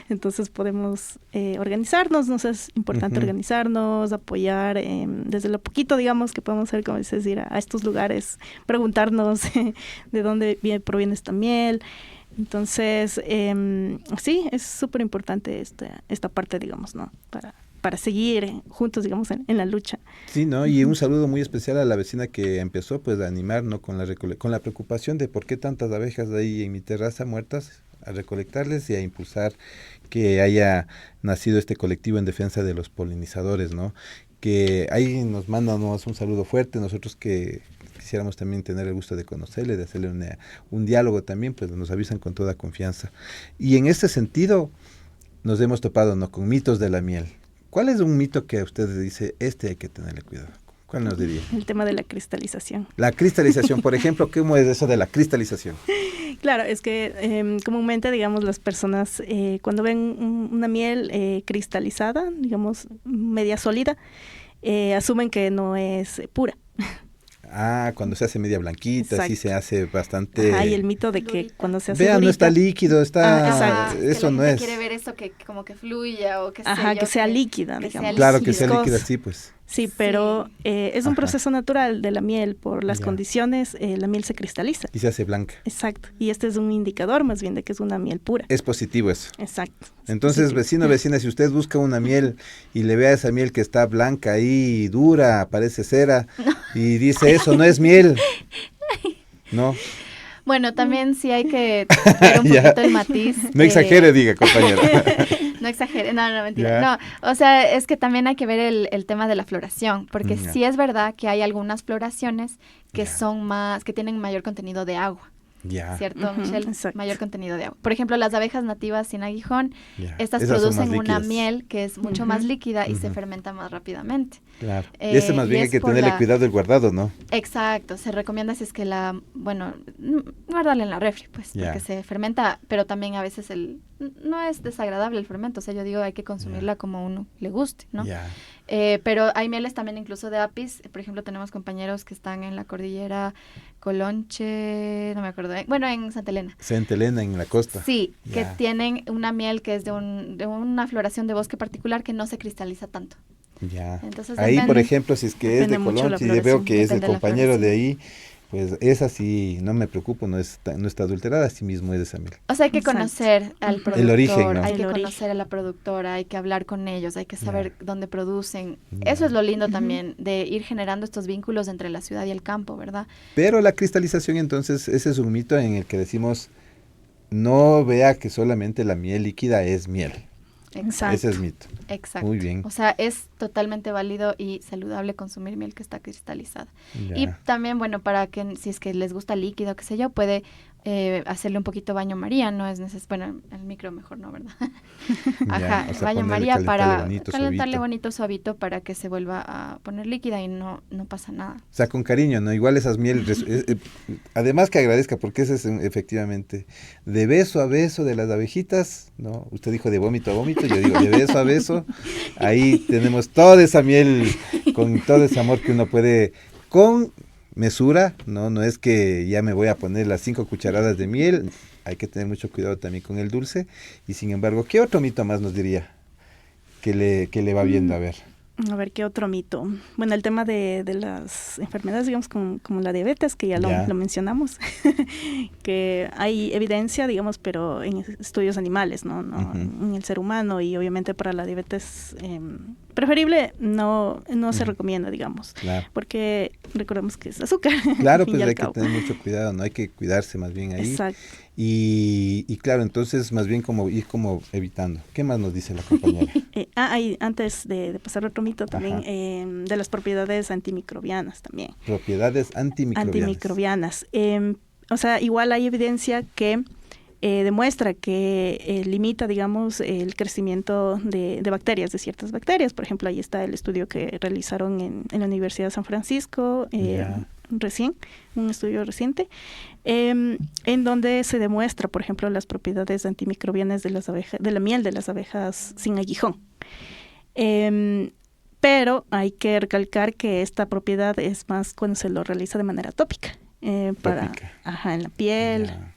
[SPEAKER 6] Entonces podemos organizarnos, nos es importante organizarnos, apoyar desde lo poquito, digamos, que podemos hacer, como dices, ir a estos lugares, preguntarnos de dónde proviene esta miel. Entonces, sí, es súper importante esta parte, digamos, ¿no? Para seguir juntos, digamos, en la lucha.
[SPEAKER 5] Sí, ¿no? Y un saludo muy especial a la vecina que empezó, pues, a animar, ¿no? Con la preocupación de por qué tantas abejas hay en mi terraza muertas, a recolectarles y a impulsar que haya nacido este colectivo en defensa de los polinizadores, ¿no? Que ahí nos mandan un saludo fuerte, nosotros que quisiéramos también tener el gusto de conocerle, de hacerle un diálogo también, pues nos avisan con toda confianza. Y en ese sentido nos hemos topado, ¿no? Con mitos de la miel. ¿Cuál es un mito que a usted dice, hay que tenerle cuidado? ¿Cuál nos diría?
[SPEAKER 6] El tema de la cristalización.
[SPEAKER 5] La cristalización, por ejemplo, ¿cómo es eso de la cristalización?
[SPEAKER 6] Claro, es que comúnmente, digamos, las personas cuando ven una miel cristalizada, digamos, media sólida, asumen que no es pura.
[SPEAKER 5] Ah, cuando se hace media blanquita, sí se hace bastante...
[SPEAKER 6] Hay el mito de que cuando se hace
[SPEAKER 5] Vean,
[SPEAKER 6] durita,
[SPEAKER 5] no está líquido, está...
[SPEAKER 6] exacto.
[SPEAKER 5] Eso no es.
[SPEAKER 7] Quiere ver eso que como que fluya o que
[SPEAKER 6] que sea líquida, digamos.
[SPEAKER 5] Claro, que sea
[SPEAKER 6] Viscosa.
[SPEAKER 5] líquida, sí, pues.
[SPEAKER 6] Sí, pero es un proceso natural de la miel. Por las condiciones, la miel se cristaliza.
[SPEAKER 5] Y se hace blanca.
[SPEAKER 6] Exacto. Y este es un indicador más bien de que es una miel pura.
[SPEAKER 5] Es positivo eso.
[SPEAKER 6] Exacto.
[SPEAKER 5] Entonces, vecino, vecina, si usted busca una miel y le ve a esa miel que está blanca ahí, dura, parece cera, y dice eso, no es miel. No.
[SPEAKER 7] Bueno, también sí hay que ver un poquito el matiz.
[SPEAKER 5] No exagere, diga, compañero.
[SPEAKER 7] No exagere, no, mentira. No, o sea, es que también hay que ver el tema de la floración, porque sí es verdad que hay algunas floraciones que son que tienen mayor contenido de agua. ¿Cierto, Michelle?
[SPEAKER 6] Exacto.
[SPEAKER 7] Mayor contenido de agua. Por ejemplo, las abejas nativas sin aguijón, estas
[SPEAKER 5] Esas son
[SPEAKER 7] producen
[SPEAKER 5] más
[SPEAKER 7] una
[SPEAKER 5] líquidas.
[SPEAKER 7] miel que es mucho más líquida y se fermenta más rápidamente.
[SPEAKER 5] Claro. Y ese más bien hay que tenerle cuidado del guardado, ¿no?
[SPEAKER 7] Exacto. Se recomienda si es que guardarla en la refri, pues, porque se fermenta, pero también a veces no es desagradable el fermento. O sea, yo digo, hay que consumirla como a uno le guste, ¿no? Pero hay mieles también incluso de apis. Por ejemplo, tenemos compañeros que están en la cordillera Colonche, no me acuerdo, bueno, en Santa Elena.
[SPEAKER 5] Santa Elena, en la costa.
[SPEAKER 7] Sí, que tienen una miel que es de una floración de bosque particular que no se cristaliza tanto. Entonces,
[SPEAKER 5] ahí, por ejemplo, si es que es de Colonche y veo que es el compañero de ahí, pues esa sí, no me preocupo, no está adulterada, así mismo es de esa miel.
[SPEAKER 7] O sea, hay que conocer al productor,
[SPEAKER 5] el origen, ¿no?
[SPEAKER 7] Hay que conocer a la productora, hay que hablar con ellos, hay que saber dónde producen. Eso es lo lindo también, de ir generando estos vínculos entre la ciudad y el campo, ¿verdad?
[SPEAKER 5] Pero la cristalización, entonces, ese es un mito en el que decimos, no vea que solamente la miel líquida es miel.
[SPEAKER 7] Exacto.
[SPEAKER 5] Ese es mito.
[SPEAKER 7] Exacto.
[SPEAKER 5] Muy bien.
[SPEAKER 7] O sea, es totalmente válido y saludable consumir miel que está cristalizada. Y también, bueno, para que si es que les gusta líquido, qué sé yo, puede hacerle un poquito baño María, no es necesario, bueno, el micro mejor no, ¿verdad? Ajá,
[SPEAKER 5] o sea,
[SPEAKER 7] baño María para calentarle
[SPEAKER 5] suavito.
[SPEAKER 7] Bonito, suavito, para que se vuelva a poner líquida y no pasa nada.
[SPEAKER 5] O sea, con cariño, ¿no? Igual esas mieles, además que agradezca, porque ese es efectivamente de beso a beso de las abejitas, ¿no? Usted dijo de vómito a vómito, yo digo de beso a beso, ahí tenemos toda esa miel con todo ese amor que uno puede, con mesura, no es que ya me voy a poner las 5 cucharadas de miel, hay que tener mucho cuidado también con el dulce. Y sin embargo, ¿qué otro mito más nos diría que le va viendo? A ver,
[SPEAKER 6] ¿qué otro mito? Bueno, el tema de las enfermedades, digamos, como la diabetes, que ya lo mencionamos, que hay evidencia, digamos, pero en estudios animales, no en el ser humano, y obviamente para la diabetes preferible no se recomienda, digamos,
[SPEAKER 5] claro,
[SPEAKER 6] porque recordemos que es azúcar.
[SPEAKER 5] claro, pues hay que tener mucho cuidado, no hay que cuidarse más bien ahí.
[SPEAKER 6] Exacto.
[SPEAKER 5] Y claro, entonces más bien como ir como evitando. ¿Qué más nos dice la compañera?
[SPEAKER 6] Antes de pasar a otro mito también, de las propiedades antimicrobianas también.
[SPEAKER 5] Propiedades antimicrobianas.
[SPEAKER 6] O sea, igual hay evidencia que demuestra que limita, digamos, el crecimiento de bacterias, de ciertas bacterias. Por ejemplo, ahí está el estudio que realizaron en la Universidad de San Francisco, un estudio reciente, en donde se demuestra, por ejemplo, las propiedades antimicrobianas de la miel de las abejas sin aguijón. Pero hay que recalcar que esta propiedad es más cuando se lo realiza de manera tópica, en la piel.
[SPEAKER 5] Ya.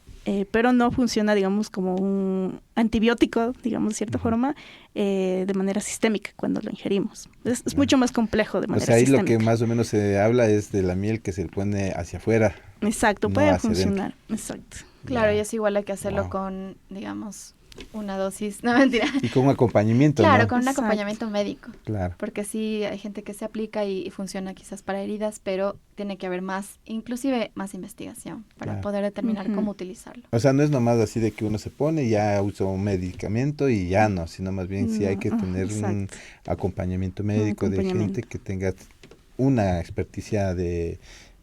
[SPEAKER 6] Pero no funciona, digamos, como un antibiótico, digamos, de cierta forma, de manera sistémica cuando lo ingerimos. Es mucho más complejo de manera sistémica.
[SPEAKER 5] Ahí lo que más o menos se habla es de la miel que se pone hacia afuera.
[SPEAKER 6] Exacto, puede funcionar. Exacto.
[SPEAKER 7] Claro, y eso igual hay que hacerlo con, digamos, una dosis, no mentira.
[SPEAKER 5] Y con un acompañamiento,
[SPEAKER 7] claro,
[SPEAKER 5] ¿no?
[SPEAKER 7] con un acompañamiento médico.
[SPEAKER 5] Claro.
[SPEAKER 7] Porque sí, hay gente que se aplica y funciona quizás para heridas, pero tiene que haber más, inclusive más investigación para poder determinar cómo utilizarlo.
[SPEAKER 5] O sea, no es nomás así de que uno se pone y ya usa un medicamento y ya no, sino más bien sí hay que tener un acompañamiento médico de gente que tenga una experticia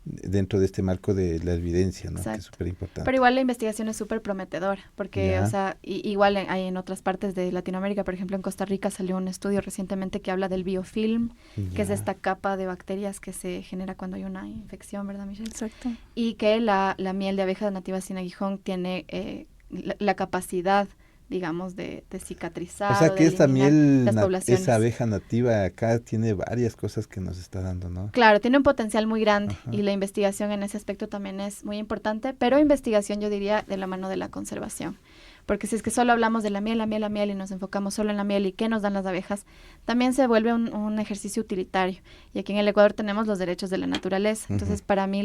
[SPEAKER 5] dentro de este marco de la evidencia, ¿no? Que es súper importante.
[SPEAKER 7] Pero igual la investigación es súper prometedora, porque, o sea, igual hay en otras partes de Latinoamérica, por ejemplo, en Costa Rica salió un estudio recientemente que habla del biofilm, que es esta capa de bacterias que se genera cuando hay una infección, ¿verdad, Michelle?
[SPEAKER 6] Exacto. Y
[SPEAKER 7] que la miel de abeja nativa sin aguijón tiene la capacidad, digamos, de cicatrizar.
[SPEAKER 5] O sea que esta miel, esa abeja nativa acá tiene varias cosas que nos está dando, ¿no?
[SPEAKER 7] Claro, tiene un potencial muy grande y la investigación en ese aspecto también es muy importante, pero investigación yo diría de la mano de la conservación. Porque si es que solo hablamos de la miel y nos enfocamos solo en la miel y qué nos dan las abejas, también se vuelve un ejercicio utilitario. Y aquí en el Ecuador tenemos los derechos de la naturaleza. Entonces, para mí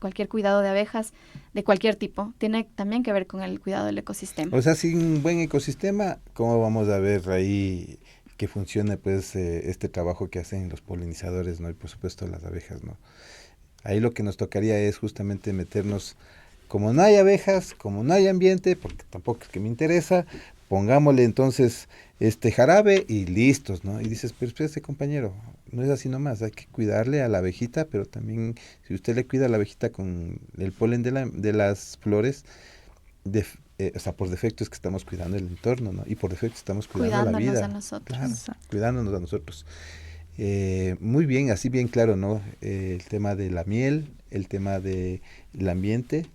[SPEAKER 7] cualquier cuidado de abejas de cualquier tipo tiene también que ver con el cuidado del ecosistema.
[SPEAKER 5] O sea, sin un buen ecosistema, ¿cómo vamos a ver ahí que funcione pues este trabajo que hacen los polinizadores, ¿no? Y por supuesto las abejas, ¿no? Ahí lo que nos tocaría es justamente meternos, como no hay abejas, como no hay ambiente, porque tampoco es que me interesa, pongámosle entonces este jarabe y listos, ¿no? Y dices, pero espérate, compañero, no es así nomás, hay que cuidarle a la abejita, pero también si usted le cuida a la abejita con el polen de las flores, o sea, por defecto es que estamos cuidando el entorno, ¿no? Y por defecto estamos cuidando la vida.
[SPEAKER 7] A nosotros.
[SPEAKER 5] Claro, cuidándonos a nosotros. Muy bien, así bien claro, ¿no? El tema de la miel, el tema del ambiente,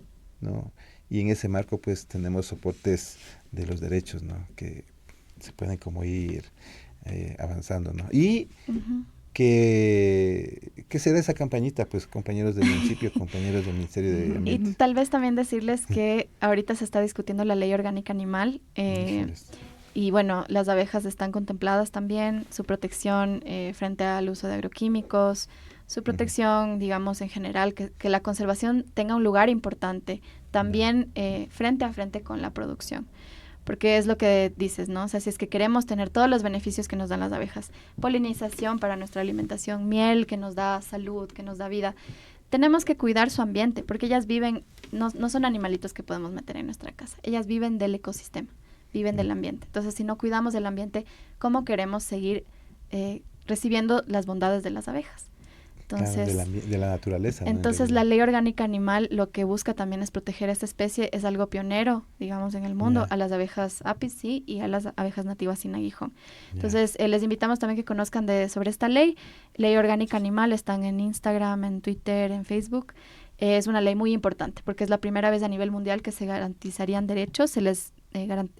[SPEAKER 5] ¿no? Y en ese marco pues tenemos soportes de los derechos, ¿no? Que se pueden como ir avanzando, ¿no? Y ¿qué será esa campañita? Pues compañeros del municipio, compañeros del Ministerio de Ambiente.
[SPEAKER 7] Y tal vez también decirles que ahorita se está discutiendo la ley orgánica animal, y bueno, las abejas están contempladas también, su protección frente al uso de agroquímicos, su protección, digamos, en general, que la conservación tenga un lugar importante también frente a frente con la producción. Porque es lo que dices, ¿no? O sea, si es que queremos tener todos los beneficios que nos dan las abejas, polinización para nuestra alimentación, miel que nos da salud, que nos da vida, tenemos que cuidar su ambiente, porque ellas viven, no son animalitos que podemos meter en nuestra casa, ellas viven del ecosistema, viven del ambiente. Entonces, si no cuidamos del ambiente, ¿cómo queremos seguir recibiendo las bondades de las abejas? Entonces,
[SPEAKER 5] claro, de la naturaleza.
[SPEAKER 7] Entonces, ¿no? La ley orgánica animal lo que busca también es proteger a esta especie, es algo pionero, digamos, en el mundo, a las abejas apis, sí, y a las abejas nativas sin aguijón. Entonces, les invitamos también que conozcan sobre esta ley orgánica animal, están en Instagram, en Twitter, en Facebook. Es una ley muy importante, porque es la primera vez a nivel mundial que se garantizarían derechos, se les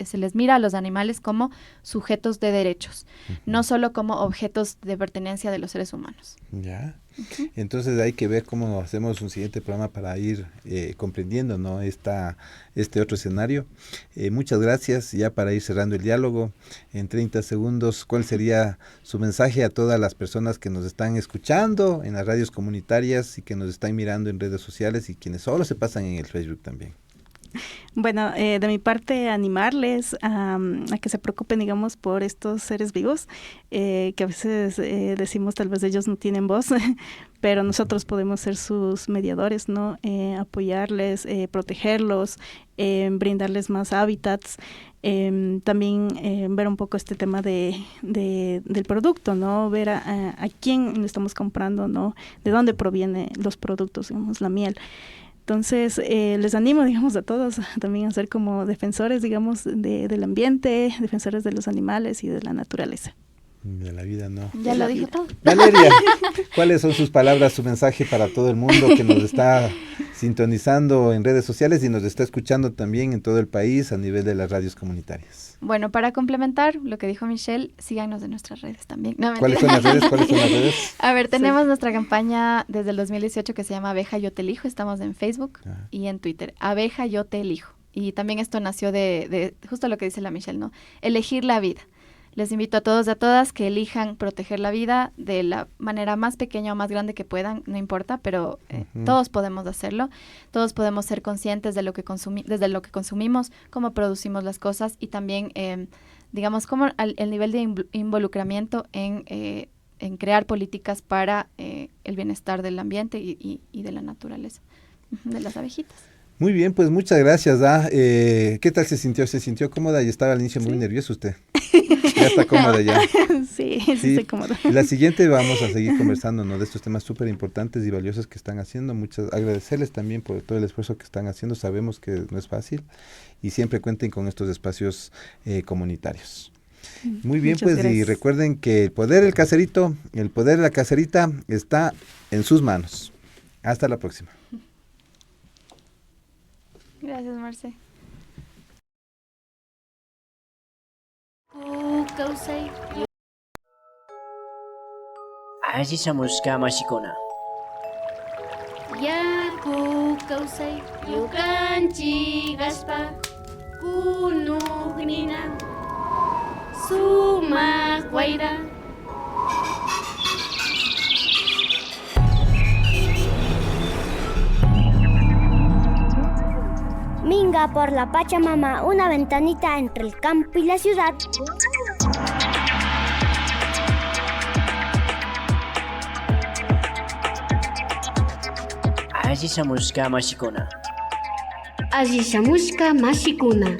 [SPEAKER 7] se les mira a los animales como sujetos de derechos, no solo como objetos de pertenencia de los seres humanos.
[SPEAKER 5] Ya. Entonces hay que ver cómo hacemos un siguiente programa para ir comprendiendo, ¿no? Este otro escenario. Muchas gracias. Ya para ir cerrando el diálogo, en 30 segundos, ¿cuál sería su mensaje a todas las personas que nos están escuchando en las radios comunitarias y que nos están mirando en redes sociales y quienes solo se pasan en el Facebook también?
[SPEAKER 6] Bueno, de mi parte, animarles a que se preocupen, digamos, por estos seres vivos, que a veces decimos tal vez ellos no tienen voz, pero nosotros podemos ser sus mediadores, ¿no? Apoyarles, protegerlos, brindarles más hábitats, también ver un poco este tema del producto, ¿no? Ver a quién le estamos comprando, ¿no? De dónde provienen los productos, digamos, la miel. Entonces, les animo, digamos, a todos también a ser como defensores, digamos, del ambiente, defensores de los animales y de la naturaleza.
[SPEAKER 5] De la vida, no.
[SPEAKER 7] Ya lo dijo todo.
[SPEAKER 5] Valeria, ¿cuáles son sus palabras, su mensaje para todo el mundo que nos está sintonizando en redes sociales y nos está escuchando también en todo el país a nivel de las radios comunitarias?
[SPEAKER 7] Bueno, para complementar lo que dijo Michelle, síganos en nuestras redes también. No,
[SPEAKER 5] ¿Cuáles son las redes? A
[SPEAKER 7] ver, tenemos nuestra campaña desde el 2018 que se llama Abeja Yo Te Elijo. Estamos en Facebook y en Twitter. Abeja Yo Te Elijo. Y también esto nació de justo lo que dice la Michelle, ¿no? Elegir la vida. Les invito a todos y a todas que elijan proteger la vida de la manera más pequeña o más grande que puedan, no importa, pero todos podemos hacerlo. Todos podemos ser conscientes de lo que desde lo que consumimos, cómo producimos las cosas y también, digamos, cómo el nivel de involucramiento en crear políticas para el bienestar del ambiente y de la naturaleza, de las abejitas.
[SPEAKER 5] Muy bien, pues muchas gracias. ¿Qué tal se sintió? ¿Se sintió cómoda? Y estaba al inicio muy nervioso usted. Ya está cómoda ya.
[SPEAKER 6] Sí, estoy cómoda.
[SPEAKER 5] La siguiente vamos a seguir conversando, ¿no? De estos temas súper importantes y valiosos que están haciendo. Agradecerles también por todo el esfuerzo que están haciendo. Sabemos que no es fácil y siempre cuenten con estos espacios comunitarios. Muy bien,
[SPEAKER 6] Muchas gracias.
[SPEAKER 5] Y recuerden que el poder del caserito, el poder de la caserita está en sus manos. Hasta la próxima.
[SPEAKER 7] Gracias, Marce.
[SPEAKER 2] Kausay,
[SPEAKER 1] Ayshisha mushka mashikuna.
[SPEAKER 2] Yaku kausay, yukanchi gaspa, kunugnina, sumak wayra.
[SPEAKER 3] Minga por la Pachamama, una ventanita entre el campo y la ciudad.
[SPEAKER 1] Ayshisha mushka mashikuna.
[SPEAKER 2] Aji shamushka mashikuna.